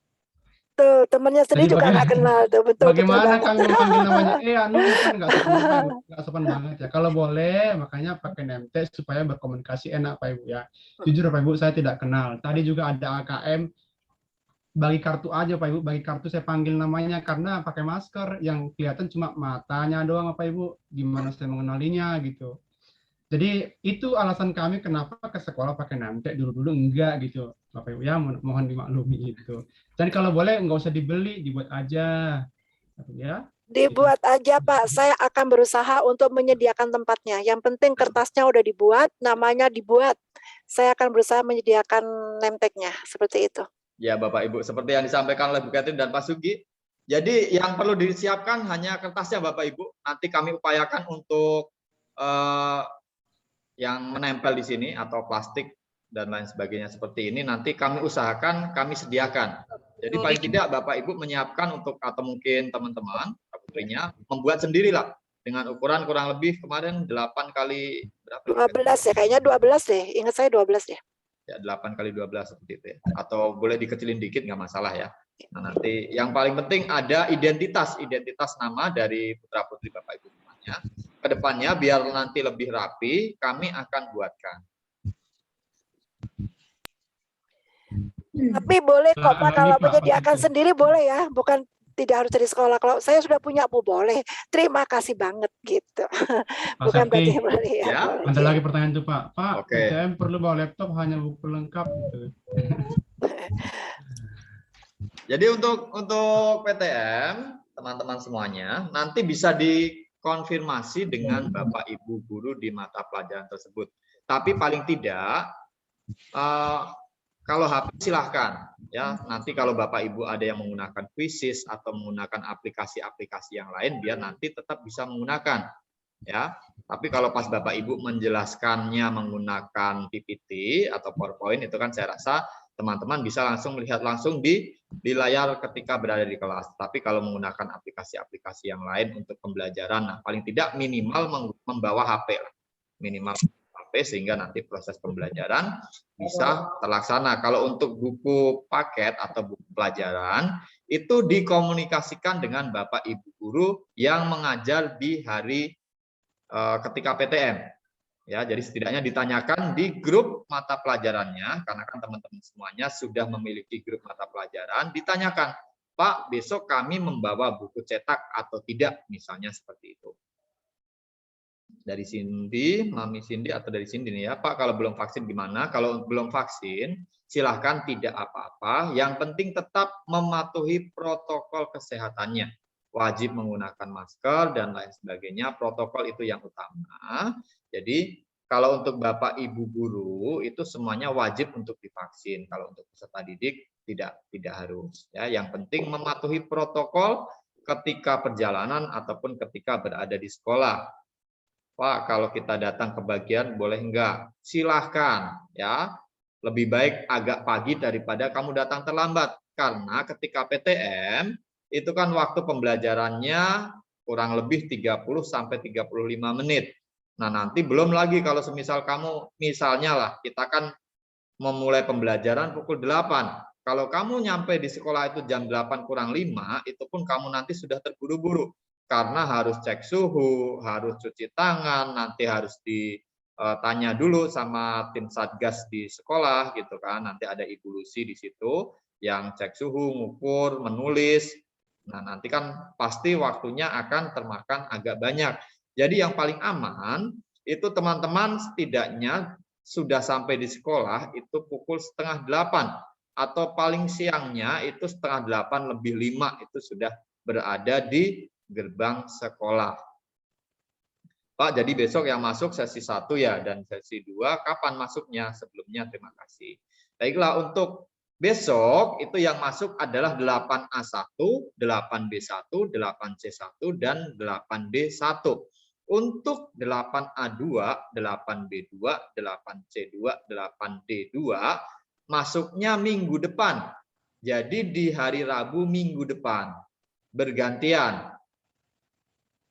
Tuh, temannya sendiri Jadi juga nggak kenal. Tuh, betul, bagaimana betul kami memanggil namanya? Anu kan nggak sopan, Bapak Ibu. Nggak sopan banget ya. Kalau boleh, makanya pakai name tag supaya berkomunikasi enak, Pak Ibu ya. Jujur, Pak Ibu, saya tidak kenal. Tadi juga ada AKM, bagi kartu aja Pak Ibu, bagi kartu saya panggil namanya karena pakai masker, yang kelihatan cuma matanya doang Pak Ibu, gimana saya mengenalinya gitu. Jadi itu alasan kami kenapa ke sekolah pakai name tag, dulu-dulu enggak gitu Bapak Ibu ya, mohon dimaklumi itu. Dan kalau boleh nggak usah dibeli, dibuat aja ya. Dibuat aja Pak, saya akan berusaha untuk menyediakan tempatnya. Yang penting kertasnya udah dibuat, namanya dibuat. Saya akan berusaha menyediakan name tag-nya, seperti itu. Ya Bapak Ibu, seperti yang disampaikan oleh Bu Catherine dan Pak Sugi. Jadi yang perlu disiapkan hanya kertasnya Bapak Ibu. Nanti kami upayakan untuk yang menempel di sini atau plastik dan lain sebagainya seperti ini. Nanti kami usahakan, kami sediakan. Jadi paling tidak Bapak Ibu menyiapkan untuk atau mungkin teman-teman putrinya membuat sendirilah dengan ukuran kurang lebih kemarin 8 kali berapa? 12 ya, kayaknya 12 deh. Ingat saya 12 deh. Ya 8 kali 12 seperti itu ya. Atau boleh dikecilin dikit nggak masalah ya. Nah, nanti yang paling penting ada identitas nama dari putra putri Bapak Ibu semuanya. Kedepannya biar nanti lebih rapi, kami akan buatkan. Tapi boleh kok Pak, kalau menyediakan sendiri boleh ya, bukan tidak harus dari sekolah. Kalau saya sudah punya Bu, boleh. Terima kasih banget gitu. Bukan berarti boleh ya. Ya. Boleh. Ada lagi pertanyaan tuh Pak. Pak, Oke. PTM perlu bawa laptop hanya buku lengkap gitu. Jadi untuk PTM teman-teman semuanya nanti bisa dikonfirmasi dengan Bapak Ibu guru di mata pelajaran tersebut. Tapi paling tidak kalau HP silahkan ya. Nanti kalau Bapak Ibu ada yang menggunakan Quizzes atau menggunakan aplikasi-aplikasi yang lain, biar nanti tetap bisa menggunakan ya. Tapi kalau pas Bapak Ibu menjelaskannya menggunakan PPT atau PowerPoint, itu kan saya rasa teman-teman bisa langsung melihat langsung di layar ketika berada di kelas. Tapi kalau menggunakan aplikasi-aplikasi yang lain untuk pembelajaran, nah paling tidak minimal membawa HP lah. Minimal HP sehingga nanti proses pembelajaran bisa terlaksana. Kalau untuk buku paket atau buku pelajaran, itu dikomunikasikan dengan Bapak Ibu guru yang mengajar di hari ketika PTM. Ya, jadi setidaknya ditanyakan di grup mata pelajarannya, karena kan teman-teman semuanya sudah memiliki grup mata pelajaran, ditanyakan, Pak, besok kami membawa buku cetak atau tidak, misalnya seperti itu. Dari Cindy, Mami Cindy atau dari Cindy nih ya, Pak, kalau belum vaksin gimana? Kalau belum vaksin, silahkan tidak apa-apa, yang penting tetap mematuhi protokol kesehatannya. Wajib menggunakan masker dan lain sebagainya, protokol itu yang utama. Jadi kalau untuk Bapak Ibu guru itu semuanya wajib untuk divaksin. Kalau untuk peserta didik tidak harus ya. Yang penting mematuhi protokol ketika perjalanan ataupun ketika berada di sekolah. Pak, kalau kita datang ke bagian boleh enggak? Silahkan ya. Lebih baik agak pagi daripada kamu datang terlambat. Karena ketika PTM itu kan waktu pembelajarannya kurang lebih 30 sampai 35 menit. Nah, nanti belum lagi kalau semisal kamu misalnya lah kita kan memulai pembelajaran pukul 8. Kalau kamu nyampe di sekolah itu jam 8 kurang 5, itu pun kamu nanti sudah terburu-buru karena harus cek suhu, harus cuci tangan, nanti harus ditanya dulu sama tim Satgas di sekolah gitu kan. Nanti ada Ibu Lucy di situ yang cek suhu, ngukur, menulis. Nah, nanti kan pasti waktunya akan termakan agak banyak. Jadi yang paling aman itu teman-teman setidaknya sudah sampai di sekolah itu pukul 7:30 atau paling siangnya itu 7:30 lebih 5 itu sudah berada di gerbang sekolah. Pak, jadi besok yang masuk sesi 1 ya, dan sesi 2 kapan masuknya? Sebelumnya terima kasih. Baiklah, untuk besok itu yang masuk adalah 8A1, 8B1, 8C1, dan 8D1. Untuk 8A2, 8B2, 8C2, 8D2 masuknya minggu depan. Jadi di hari Rabu minggu depan. Bergantian.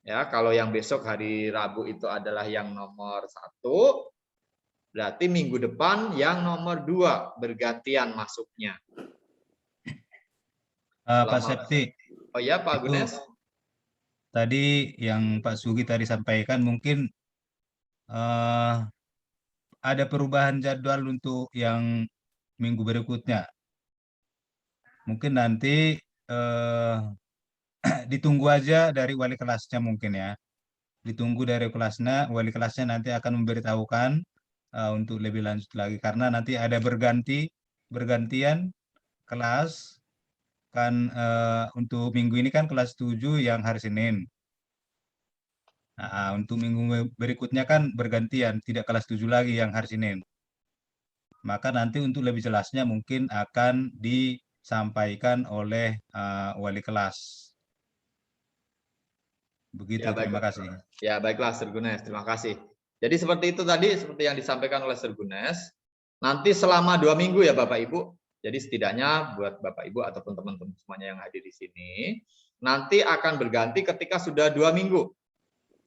Ya, kalau yang besok hari Rabu itu adalah yang nomor 1, berarti minggu depan yang nomor 2 bergantian masuknya. Pak Septi. Oh ya, Pak Gunes. Tadi yang Pak Sugi tadi sampaikan mungkin ada perubahan jadwal untuk yang minggu berikutnya. Mungkin nanti ditunggu aja dari wali kelasnya mungkin ya. Ditunggu dari kelasnya, wali kelasnya nanti akan memberitahukan untuk lebih lanjut lagi karena nanti ada bergantian kelas kan untuk minggu ini kan kelas 7 yang hari Senin. Nah, untuk minggu berikutnya kan bergantian, tidak kelas 7 lagi yang hari Senin. Maka nanti untuk lebih jelasnya mungkin akan disampaikan oleh wali kelas. Begitu, Ya, terima kasih. Ya, baiklah Sergunes, terima kasih. Jadi seperti itu tadi, seperti yang disampaikan oleh Sergunes, nanti selama 2 minggu ya Bapak Ibu, jadi setidaknya buat Bapak Ibu ataupun teman-teman semuanya yang hadir di sini, nanti akan berganti ketika sudah 2 minggu.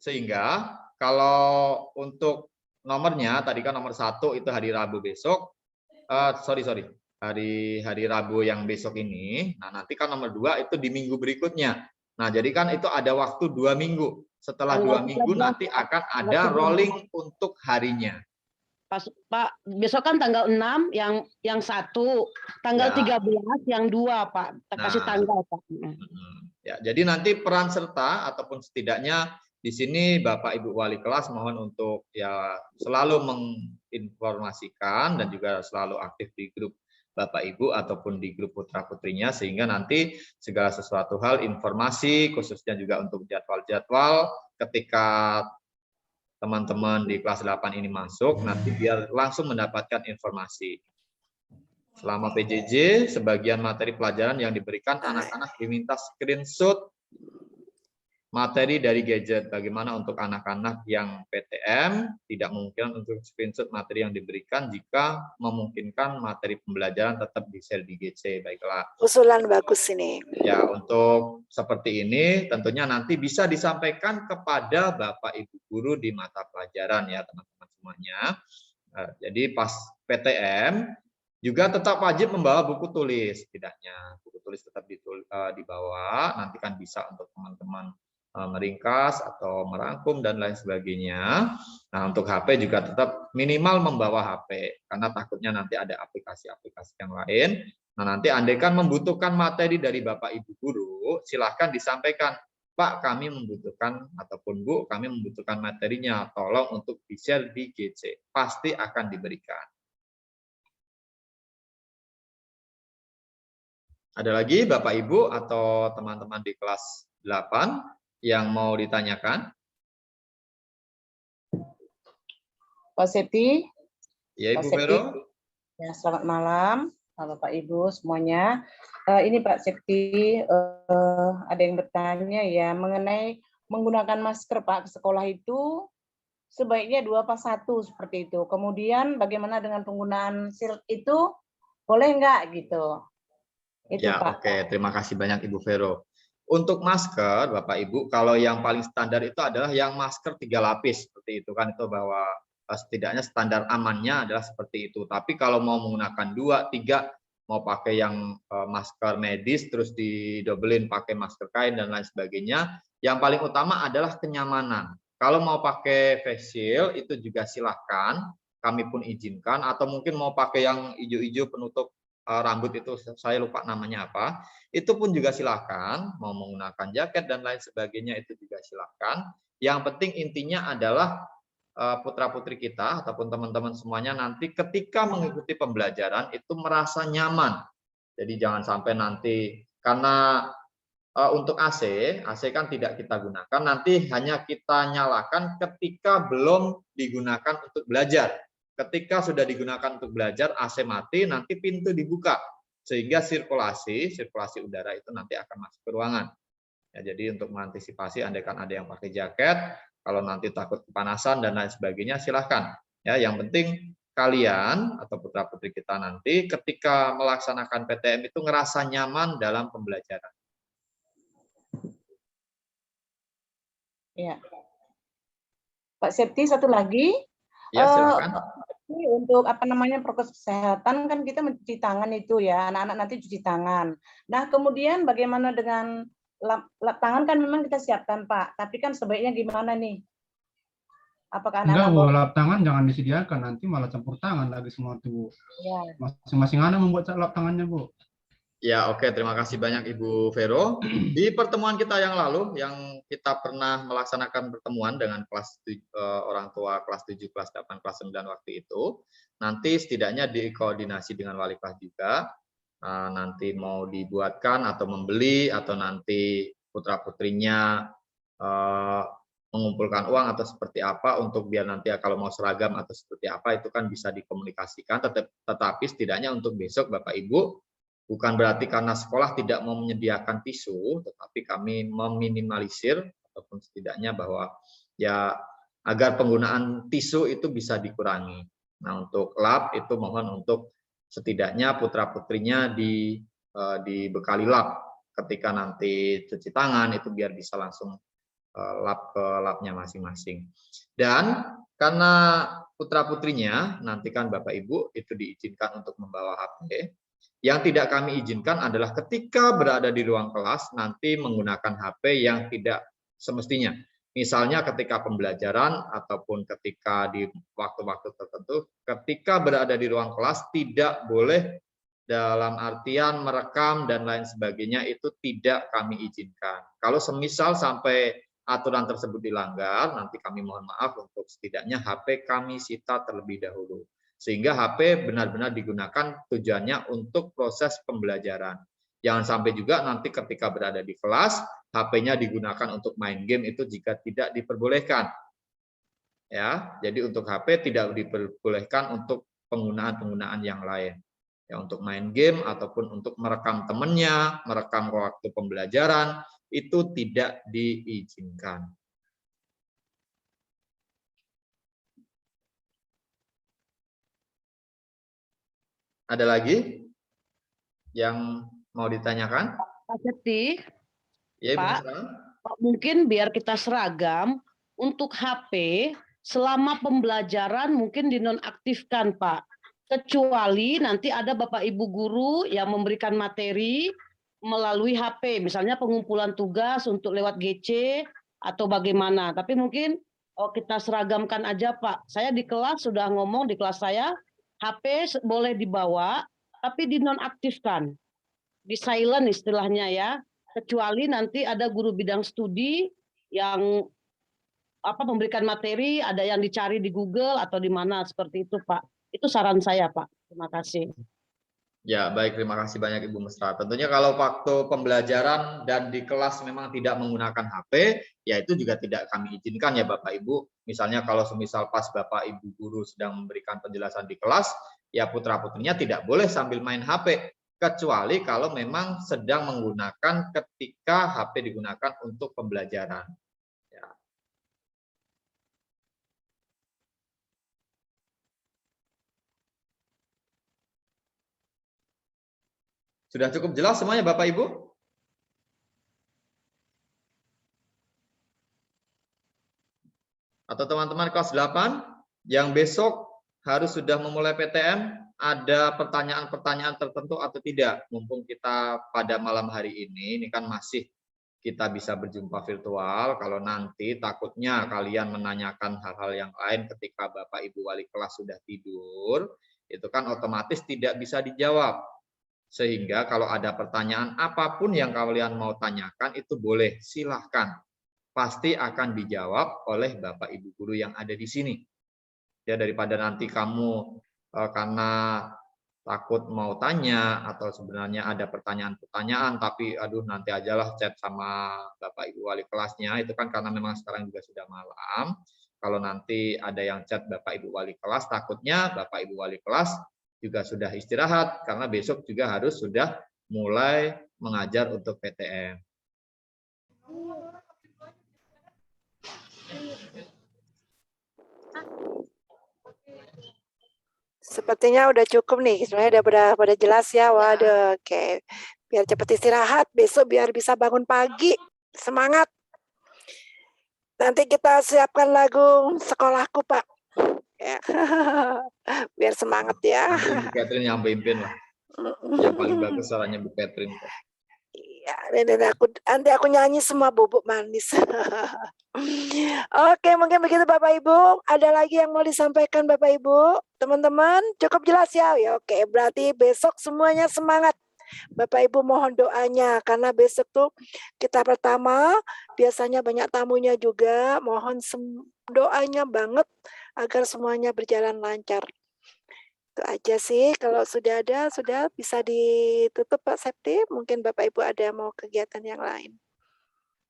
Sehingga kalau untuk nomornya, tadi kan nomor 1 itu hari Rabu besok, hari Rabu yang besok ini, nah nanti kan nomor 2 itu di minggu berikutnya. Nah, jadi kan itu ada waktu 2 minggu. Setelah 2 minggu nanti akan ada rolling untuk harinya. Pak, besok kan tanggal 6 yang 1, tanggal 13 yang 2, Pak. Kasih tanggal, Pak. Ya, jadi nanti peran serta ataupun setidaknya di sini Bapak Ibu wali kelas mohon untuk ya selalu menginformasikan dan juga selalu aktif di grup Bapak Ibu ataupun di grup putra-putrinya sehingga nanti segala sesuatu hal informasi khususnya juga untuk jadwal-jadwal ketika teman-teman di kelas 8 ini masuk nanti biar langsung mendapatkan informasi. Selama PJJ sebagian materi pelajaran yang diberikan anak-anak diminta screenshot materi dari gadget. Bagaimana untuk anak-anak yang PTM tidak memungkinkan untuk screenshot materi yang diberikan jika memungkinkan materi pembelajaran tetap di-share di GC. Baiklah. Usulan bagus ini. Ya, untuk seperti ini tentunya nanti bisa disampaikan kepada Bapak Ibu guru di mata pelajaran ya teman-teman semuanya. Jadi pas PTM juga tetap wajib membawa buku tulis setidaknya. Buku tulis tetap dibawa, nanti kan bisa untuk teman-teman meringkas atau merangkum dan lain sebagainya. Nah, untuk HP juga tetap minimal membawa HP karena takutnya nanti ada aplikasi-aplikasi yang lain. Nah, nanti andaikan membutuhkan materi dari Bapak Ibu guru, silahkan disampaikan, Pak, kami membutuhkan ataupun Bu, kami membutuhkan materinya, tolong untuk di-share di GC. Pasti akan diberikan. Ada lagi Bapak Ibu atau teman-teman di kelas 8 yang mau ditanyakan? Pak Septi. Ya, Ibu Vero. Ya, selamat malam, Bapak Ibu semuanya. Ini Pak Septi, ada yang bertanya ya mengenai menggunakan masker Pak ke sekolah itu sebaiknya 2+1 seperti itu. Kemudian bagaimana dengan penggunaan shield itu boleh nggak gitu? Itu Ya, Pak. oke. Terima kasih banyak Ibu Vero. Untuk masker, Bapak Ibu, kalau yang paling standar itu adalah yang masker 3 lapis seperti itu kan, itu bahwa setidaknya standar amannya adalah seperti itu. Tapi kalau mau menggunakan 2, 3, mau pakai yang masker medis terus didobelin pakai masker kain dan lain sebagainya, yang paling utama adalah kenyamanan. Kalau mau pakai face shield itu juga silahkan, kami pun izinkan, atau mungkin mau pakai yang hijau-hijau penutup rambut itu, saya lupa namanya apa, itu pun juga silahkan, mau menggunakan jaket dan lain sebagainya itu juga silahkan. Yang penting intinya adalah putra-putri kita ataupun teman-teman semuanya nanti ketika mengikuti pembelajaran itu merasa nyaman. Jadi jangan sampai nanti, karena untuk AC kan tidak kita gunakan, nanti hanya kita nyalakan ketika belum digunakan untuk belajar. Ketika sudah digunakan untuk belajar, AC mati, nanti pintu dibuka. Sehingga sirkulasi udara itu nanti akan masuk ke ruangan. Ya, jadi untuk mengantisipasi, andaikan ada yang pakai jaket, kalau nanti takut kepanasan dan lain sebagainya, silahkan. Ya, yang penting kalian atau putra-putri kita nanti ketika melaksanakan PTM itu ngerasa nyaman dalam pembelajaran. Ya. Pak Septi, satu lagi. Ya, silakan. Untuk apa namanya prokes kesehatan kan kita mencuci tangan itu ya, anak-anak nanti cuci tangan. Nah, kemudian bagaimana dengan lap tangan kan memang kita siapkan Pak, tapi kan sebaiknya gimana nih? Apakah Enggak, anak-anak Bu, lap tangan jangan disediakan, nanti malah campur tangan lagi semua tuh. ya. Masing-masing anak membuat lap tangannya, Bu. Ya, oke. Terima kasih banyak Ibu Vero. Di pertemuan kita yang lalu, yang kita pernah melaksanakan pertemuan dengan kelas orang tua kelas 7, kelas 8, kelas 9 waktu itu, nanti setidaknya dikoordinasi dengan wali kelas juga, nanti mau dibuatkan atau membeli, atau nanti putra-putrinya mengumpulkan uang atau seperti apa, untuk biar nanti kalau mau seragam atau seperti apa, itu kan bisa dikomunikasikan, tetapi setidaknya untuk besok Bapak Ibu, bukan berarti karena sekolah tidak mau menyediakan tisu, tetapi kami meminimalisir ataupun setidaknya bahwa ya agar penggunaan tisu itu bisa dikurangi. Nah, untuk lap itu mohon untuk setidaknya putra-putrinya dibekali lap ketika nanti cuci tangan itu biar bisa langsung lap ke lapnya masing-masing. Dan karena putra-putrinya nanti kan Bapak Ibu itu diizinkan untuk membawa HP. Yang tidak kami izinkan adalah ketika berada di ruang kelas nanti menggunakan HP yang tidak semestinya. Misalnya ketika pembelajaran ataupun ketika di waktu-waktu tertentu, ketika berada di ruang kelas tidak boleh dalam artian merekam dan lain sebagainya, itu tidak kami izinkan. Kalau semisal sampai aturan tersebut dilanggar, nanti kami mohon maaf untuk setidaknya HP kami sita terlebih dahulu. Sehingga HP benar-benar digunakan tujuannya untuk proses pembelajaran. Jangan sampai juga nanti ketika berada di kelas, HP-nya digunakan untuk main game, itu jika tidak diperbolehkan. Ya, jadi untuk HP tidak diperbolehkan untuk penggunaan-penggunaan yang lain. Ya, untuk main game ataupun untuk merekam temannya, merekam waktu pembelajaran, itu tidak diizinkan. Ada lagi yang mau ditanyakan? Pak Septi, Ya, Ibu Pak, Musra. mungkin biar kita seragam, untuk HP selama pembelajaran mungkin dinonaktifkan, Pak. Kecuali nanti ada Bapak Ibu guru yang memberikan materi melalui HP, misalnya pengumpulan tugas untuk lewat GC atau bagaimana. Tapi mungkin kita seragamkan aja, Pak. Saya di kelas sudah ngomong di kelas saya, HP boleh dibawa, tapi dinonaktifkan, di silent istilahnya ya. Kecuali nanti ada guru bidang studi yang memberikan materi, ada yang dicari di Google atau di mana, seperti itu Pak. Itu saran saya Pak. Terima kasih. Ya, baik, terima kasih banyak Ibu Mesra. Tentunya kalau waktu pembelajaran dan di kelas memang tidak menggunakan HP, ya itu juga tidak kami izinkan ya Bapak Ibu. Misalnya kalau semisal pas Bapak Ibu guru sedang memberikan penjelasan di kelas, ya putra-putrinya tidak boleh sambil main HP. Kecuali kalau memang sedang menggunakan ketika HP digunakan untuk pembelajaran. Ya. Sudah cukup jelas semuanya Bapak Ibu? Atau teman-teman kelas 8 yang besok harus sudah memulai PTM, ada pertanyaan-pertanyaan tertentu atau tidak? Mumpung kita pada malam hari ini kan masih kita bisa berjumpa virtual. Kalau nanti takutnya kalian menanyakan hal-hal yang lain ketika Bapak Ibu wali kelas sudah tidur, itu kan otomatis tidak bisa dijawab. Sehingga kalau ada pertanyaan apapun yang kalian mau tanyakan, itu boleh, silahkan. Pasti akan dijawab oleh Bapak Ibu guru yang ada di sini. Ya, daripada nanti kamu karena takut mau tanya atau sebenarnya ada pertanyaan-pertanyaan tapi aduh nanti ajalah chat sama Bapak Ibu wali kelasnya, itu kan karena memang sekarang juga sudah malam. Kalau nanti ada yang chat Bapak Ibu wali kelas, takutnya Bapak Ibu wali kelas juga sudah istirahat karena besok juga harus sudah mulai mengajar untuk PTM. Sepertinya udah cukup nih, sebenarnya udah pada jelas ya. Waduh, oke. Biar cepat istirahat, besok biar bisa bangun pagi. Semangat. Nanti kita siapkan lagu sekolahku, Pak. Ya. Biar semangat ya. Nanti Bu Catherine yang pimpin lah. Yang paling bagus suaranya Bu Catherine. Iya, nanti aku nyanyi semua bubuk manis. Oke, mungkin begitu Bapak Ibu. Ada lagi yang mau disampaikan Bapak Ibu? Teman-teman, cukup jelas ya? Ya, oke, berarti besok semuanya semangat. Bapak Ibu mohon doanya, karena besok tuh kita pertama, biasanya banyak tamunya juga. Mohon doanya banget agar semuanya berjalan lancar. Itu aja sih, kalau sudah ada, sudah bisa ditutup Pak Septi. Mungkin Bapak Ibu ada mau kegiatan yang lain.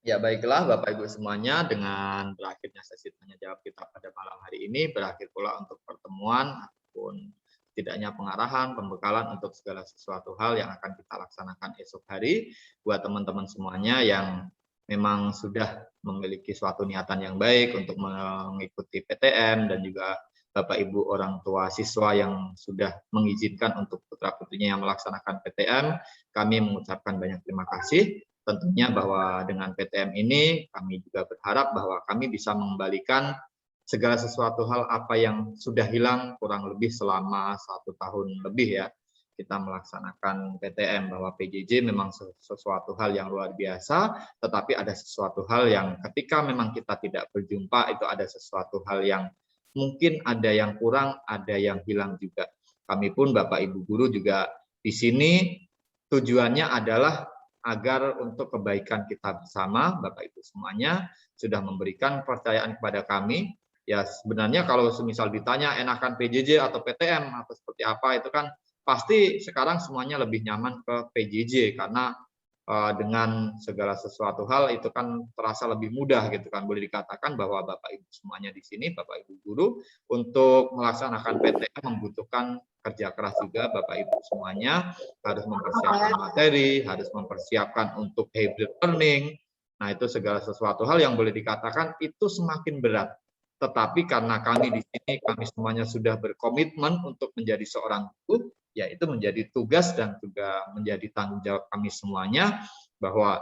Ya baiklah Bapak Ibu semuanya, dengan berakhirnya sesi tanya jawab kita pada malam hari ini, berakhir pula untuk pertemuan ataupun setidaknya pengarahan, pembekalan untuk segala sesuatu hal yang akan kita laksanakan esok hari. Buat teman-teman semuanya yang memang sudah memiliki suatu niatan yang baik untuk mengikuti PTM dan juga Bapak Ibu orang tua siswa yang sudah mengizinkan untuk putra-putrinya yang melaksanakan PTM, kami mengucapkan banyak terima kasih. Tentunya bahwa dengan PTM ini kami juga berharap bahwa kami bisa mengembalikan segala sesuatu hal apa yang sudah hilang kurang lebih selama 1 tahun lebih ya. Kita melaksanakan PTM, bahwa PJJ memang sesuatu hal yang luar biasa, tetapi ada sesuatu hal yang ketika memang kita tidak berjumpa, itu ada sesuatu hal yang mungkin ada yang kurang, ada yang hilang juga. Kami pun Bapak Ibu guru juga di sini tujuannya adalah agar untuk kebaikan kita bersama, Bapak Ibu semuanya sudah memberikan kepercayaan kepada kami. Ya sebenarnya kalau semisal ditanya enakan PJJ atau PTM atau seperti apa, itu kan pasti sekarang semuanya lebih nyaman ke PJJ karena dengan segala sesuatu hal itu kan terasa lebih mudah gitu kan. Boleh dikatakan bahwa Bapak Ibu semuanya di sini, Bapak Ibu guru, untuk melaksanakan PTM membutuhkan kerja keras juga. Bapak Ibu semuanya harus mempersiapkan materi, harus mempersiapkan untuk hybrid learning. Nah itu segala sesuatu hal yang boleh dikatakan itu semakin berat. Tetapi karena kami di sini, kami semuanya sudah berkomitmen untuk menjadi seorang guru, ya itu menjadi tugas dan juga menjadi tanggung jawab kami semuanya, bahwa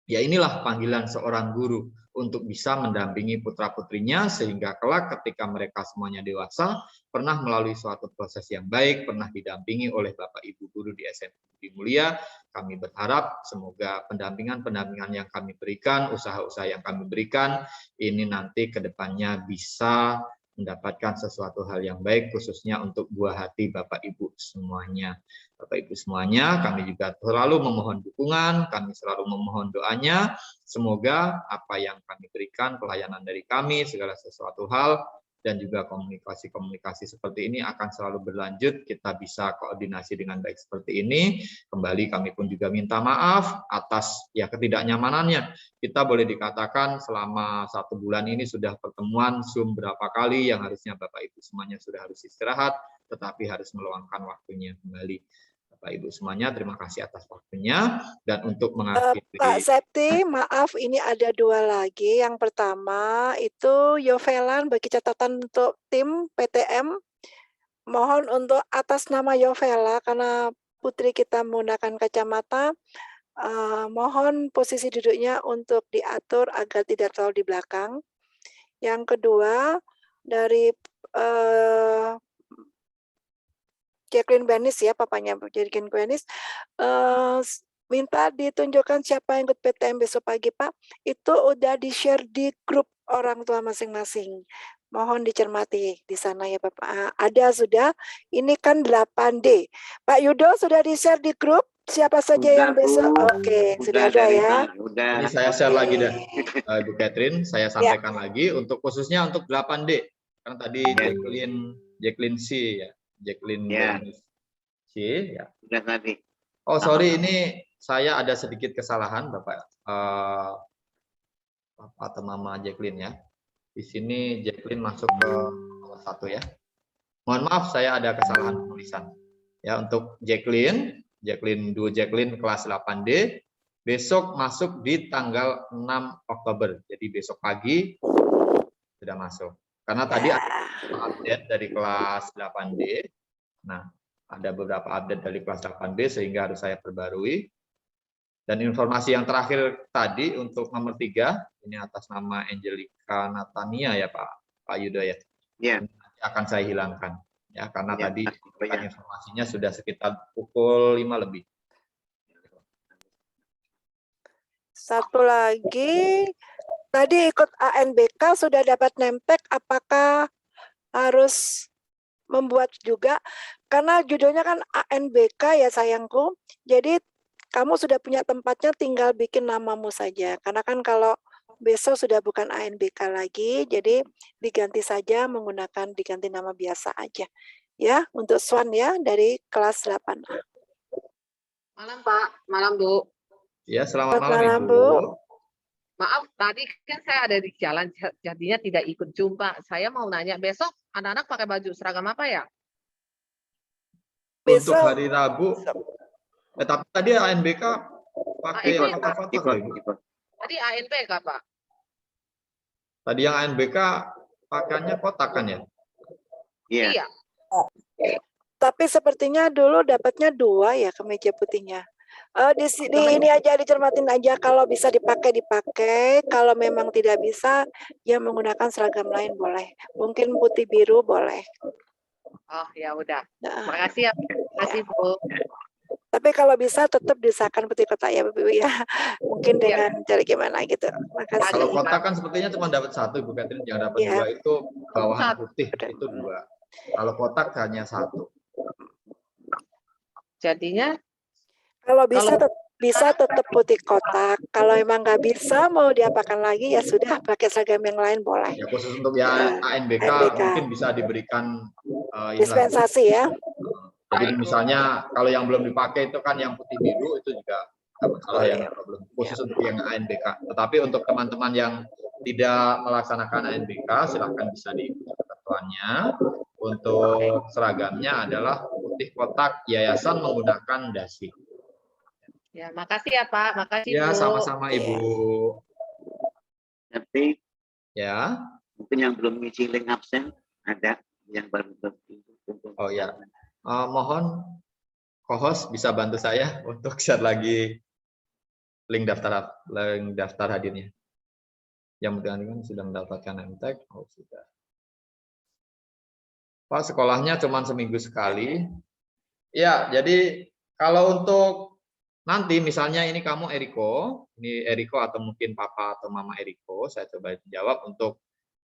ya inilah panggilan seorang guru untuk bisa mendampingi putra-putrinya sehingga kelak ketika mereka semuanya dewasa pernah melalui suatu proses yang baik, pernah didampingi oleh Bapak Ibu guru di SMP Budi Mulia. Kami berharap semoga pendampingan-pendampingan yang kami berikan, usaha-usaha yang kami berikan ini nanti ke depannya bisa mendapatkan sesuatu hal yang baik, khususnya untuk buah hati Bapak Ibu semuanya. Bapak Ibu semuanya, kami juga selalu memohon dukungan, kami selalu memohon doanya. Semoga apa yang kami berikan, pelayanan dari kami, segala sesuatu hal, dan juga komunikasi-komunikasi seperti ini akan selalu berlanjut. Kita bisa koordinasi dengan baik seperti ini. Kembali kami pun juga minta maaf atas ya ketidaknyamanannya. Kita boleh dikatakan selama 1 bulan ini sudah pertemuan Zoom berapa kali yang harusnya Bapak Ibu semuanya sudah harus istirahat, tetapi harus meluangkan waktunya kembali. Bapak Ibu semuanya, terima kasih atas waktunya. Dan untuk mengakhiri Pak Septi, maaf ini ada 2 lagi. Yang pertama itu Yovelan bagi catatan untuk tim PTM. Mohon untuk atas nama Yovela karena putri kita menggunakan kacamata, mohon posisi duduknya untuk diatur agar tidak terlalu di belakang. Yang kedua, dari Jacqueline Benis ya, papanya Jacqueline Benis, minta ditunjukkan siapa yang ikut PTM besok pagi Pak. Itu udah di-share di grup orang tua masing-masing. Mohon dicermati di sana ya Bapak. Ada sudah, ini kan 8D. Pak Yudo sudah di-share di grup, siapa saja yang besok? Oke, sudah ada ya. Ini saya share lagi dah, Ibu Catherine, saya sampaikan lagi untuk khususnya untuk 8D. Karena tadi Jacqueline C ya, Jacqueline C ya. Sudah tadi. Oh sorry, ini saya ada sedikit kesalahan Bapak, Bapak atau Mama Jacqueline ya. Di sini Jacqueline masuk ke nomor 1 ya. Mohon maaf saya ada kesalahan penulisan. Ya untuk Jacqueline kelas 8D besok masuk di tanggal 6 Oktober. Jadi besok pagi sudah masuk. Karena tadi ada update dari kelas 8D. Nah, ada beberapa update dari kelas 8B sehingga harus saya perbarui. Dan informasi yang terakhir tadi untuk nomor 3, ini atas nama Angelica Natania ya Pak Yudo ya. Iya. Akan saya hilangkan ya karena tadi informasinya sudah sekitar pukul 5 lebih. Satu lagi, tadi ikut ANBK sudah dapat name tag, apakah harus membuat juga? Karena judulnya kan ANBK ya sayangku, jadi kamu sudah punya tempatnya, tinggal bikin namamu saja. Karena kan kalau besok sudah bukan ANBK lagi, jadi diganti saja menggunakan diganti nama biasa aja. Ya, untuk Swan ya dari kelas 8A. Malam Pak, malam Bu. Ya, selamat malam Ibu. Maaf, tadi kan saya ada di jalan, jadinya tidak ikut jumpa. Saya mau nanya, besok anak-anak pakai baju seragam apa ya? Untuk hari Rabu, tapi tadi ANBK pakai yang kotak-kotak loh Ibu. Tadi ANBK Pak. Tadi yang ANBK pakainya kotak kan ya? Iya. Tapi sepertinya dulu dapatnya 2 ya kemeja putihnya. Di ini aja dicermatin aja, kalau bisa dipakai, kalau memang tidak bisa ya menggunakan seragam lain boleh. Mungkin putih biru boleh. Oh ya udah. Makasih ya. Makasih Bu. Tapi kalau bisa tetap diusahakan putih kotak ya Bapak Ibu ya. Mungkin dengan cara gimana gitu. Makasih. Kalau kotak kan sepertinya cuma dapat 1 Ibu Catherine, yang dapat 2 itu bawahan putih itu 2. Kalau kotak hanya 1. Jadinya kalau bisa tetap putih kotak. Kalau emang nggak bisa mau diapakan lagi ya sudah pakai seragam yang lain boleh. Ya khusus untuk yang ANBK mungkin bisa diberikan dispensasi ya. Jadi misalnya kalau yang belum dipakai itu kan yang putih biru itu juga tidak masalah ya, problem khusus untuk yang ANBK. Tetapi untuk teman-teman yang tidak melaksanakan ANBK silahkan bisa diikuti ketentuannya. Untuk seragamnya adalah putih kotak yayasan menggunakan dasi. Ya, makasih ya Pak, makasih ya, Bu. sama-sama Ibu. Tapi ya, mungkin yang belum ngisi link absen ada yang baru. Oh ya, mohon co-host bisa bantu saya untuk share lagi link daftar hadirnya. Yang mudah-mudahan sudah mendapatkan name tag. Oh sudah. Pak, sekolahnya cuma seminggu sekali. Ya, jadi kalau untuk nanti misalnya ini kamu Eriko, ini Eriko atau mungkin Papa atau Mama Eriko, saya coba jawab untuk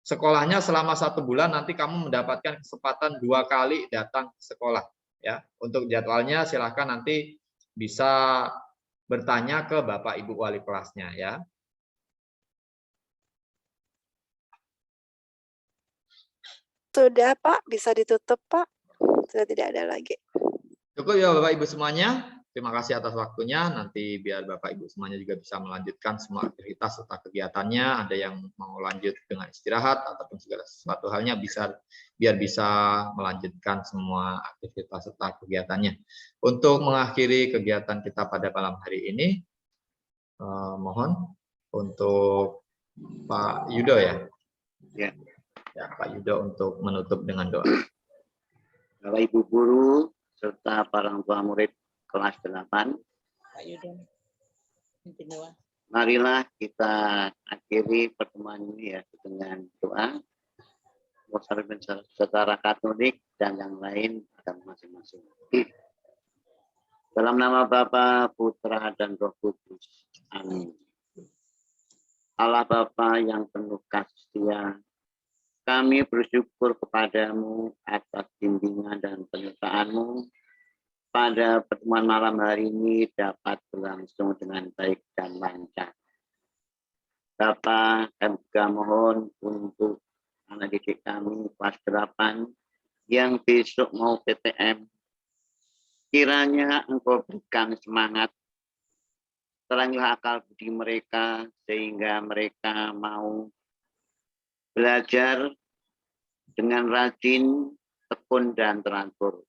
sekolahnya selama 1 bulan nanti kamu mendapatkan kesempatan 2 kali datang ke sekolah ya. Untuk jadwalnya silahkan nanti bisa bertanya ke Bapak Ibu wali kelasnya ya. Sudah Pak, bisa ditutup Pak. Sudah tidak ada lagi. Cukup ya Bapak Ibu semuanya. Terima kasih atas waktunya. Nanti biar Bapak Ibu semuanya juga bisa melanjutkan semua aktivitas serta kegiatannya. Ada yang mau lanjut dengan istirahat ataupun segala sesuatu halnya biar bisa melanjutkan semua aktivitas serta kegiatannya. Untuk mengakhiri kegiatan kita pada malam hari ini, mohon untuk Pak Yudo ya. Ya, Pak Yudo untuk menutup dengan doa. Bapak Ibu guru serta para orang tua murid kelas 8. Pak Yudo, pimpin doa. Marilah kita akhiri pertemuan ini ya dengan doa. Secara Katolik dan yang lain ada masing-masing. Dalam nama Bapa, Putra, dan Roh Kudus. Amin. Allah Bapa yang penuh kasih setia, kami bersyukur kepadamu atas bimbingan dan penyertaan-Mu pada pertemuan malam hari ini dapat berlangsung dengan baik dan lancar. Bapa, kami juga mohon untuk anak didik kami kelas 8 yang besok mau PTM. Kiranya Engkau berikan semangat, terangilah akal budi mereka sehingga mereka mau belajar dengan rajin, tekun, dan teratur.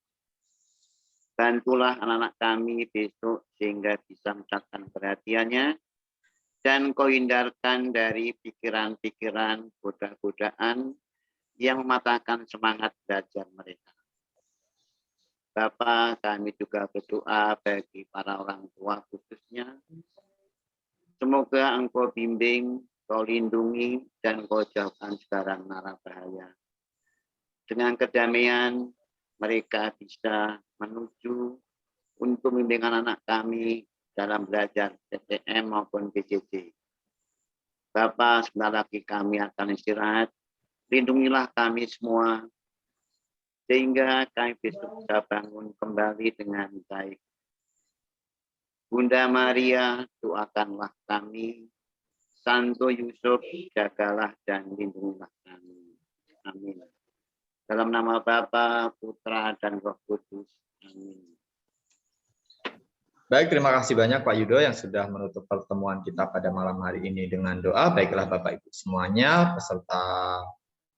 Bantulah anak-anak kami besok sehingga bisa mencatatkan perhatiannya dan Kau hindarkan dari pikiran-pikiran goda-godaan yang mematahkan semangat belajar mereka. Bapa, kami juga berdoa bagi para orang tua khususnya. Semoga Engkau bimbing, Kau lindungi, dan Kau jauhkan segala mara bahaya. Dengan kedamaian, mereka bisa menuju untuk membimbing anak kami dalam belajar PTM maupun PJJ. Bapa, sebentar lagi kami akan istirahat. Lindungilah kami semua, sehingga kami besok bisa bangun kembali dengan baik. Bunda Maria, doakanlah kami. Santo Yusuf, jagalah dan lindungilah kami. Amin. Dalam nama Bapa, Putra, dan Roh Kudus. Amin. Baik, terima kasih banyak Pak Yudo yang sudah menutup pertemuan kita pada malam hari ini dengan doa. Baiklah Bapak Ibu semuanya, peserta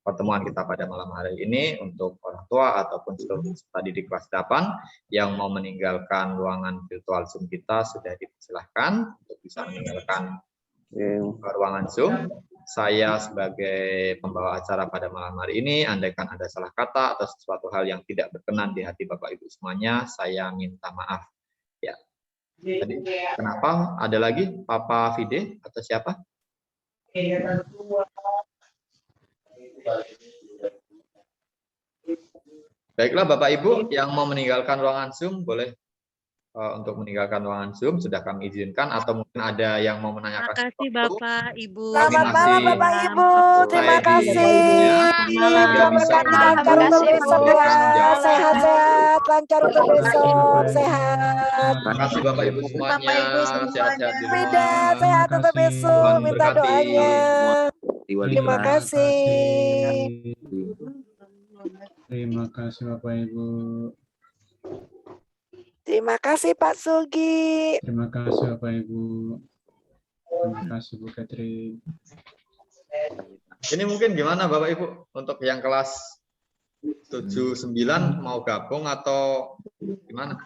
pertemuan kita pada malam hari ini untuk orang tua ataupun seluruh peserta didik kelas 8 yang mau meninggalkan ruangan virtual Zoom kita sudah dipersilahkan untuk bisa meninggalkan ruangan Zoom. Saya sebagai pembawa acara pada malam hari ini, andaikan ada salah kata atau sesuatu hal yang tidak berkenan di hati Bapak Ibu semuanya, saya minta maaf. Ya. Tadi, kenapa? Ada lagi Papa Fide atau siapa? Baiklah Bapak Ibu yang mau meninggalkan ruangan Zoom boleh untuk meninggalkan ruangan Zoom sudah kami izinkan atau mungkin ada yang mau menanyakan. Terima kasih Bapak Ibu. Selamat malam Bapak Ibu. Terima kasih. Berkati lancar untuk besok ya. Sehat-sehat, lancar untuk besok. Sehat. Terima kasih Bapak Ibu semuanya. Sehat-sehat di rumah. Frida, sehat untuk besok. Minta doanya. Terima kasih. Terima kasih Bapak Ibu. Terima kasih Pak Sugi. Terima kasih Bapak Ibu. Terima kasih Bu Catherine. Ini mungkin gimana Bapak Ibu untuk yang kelas 7-9 mau gabung atau gimana?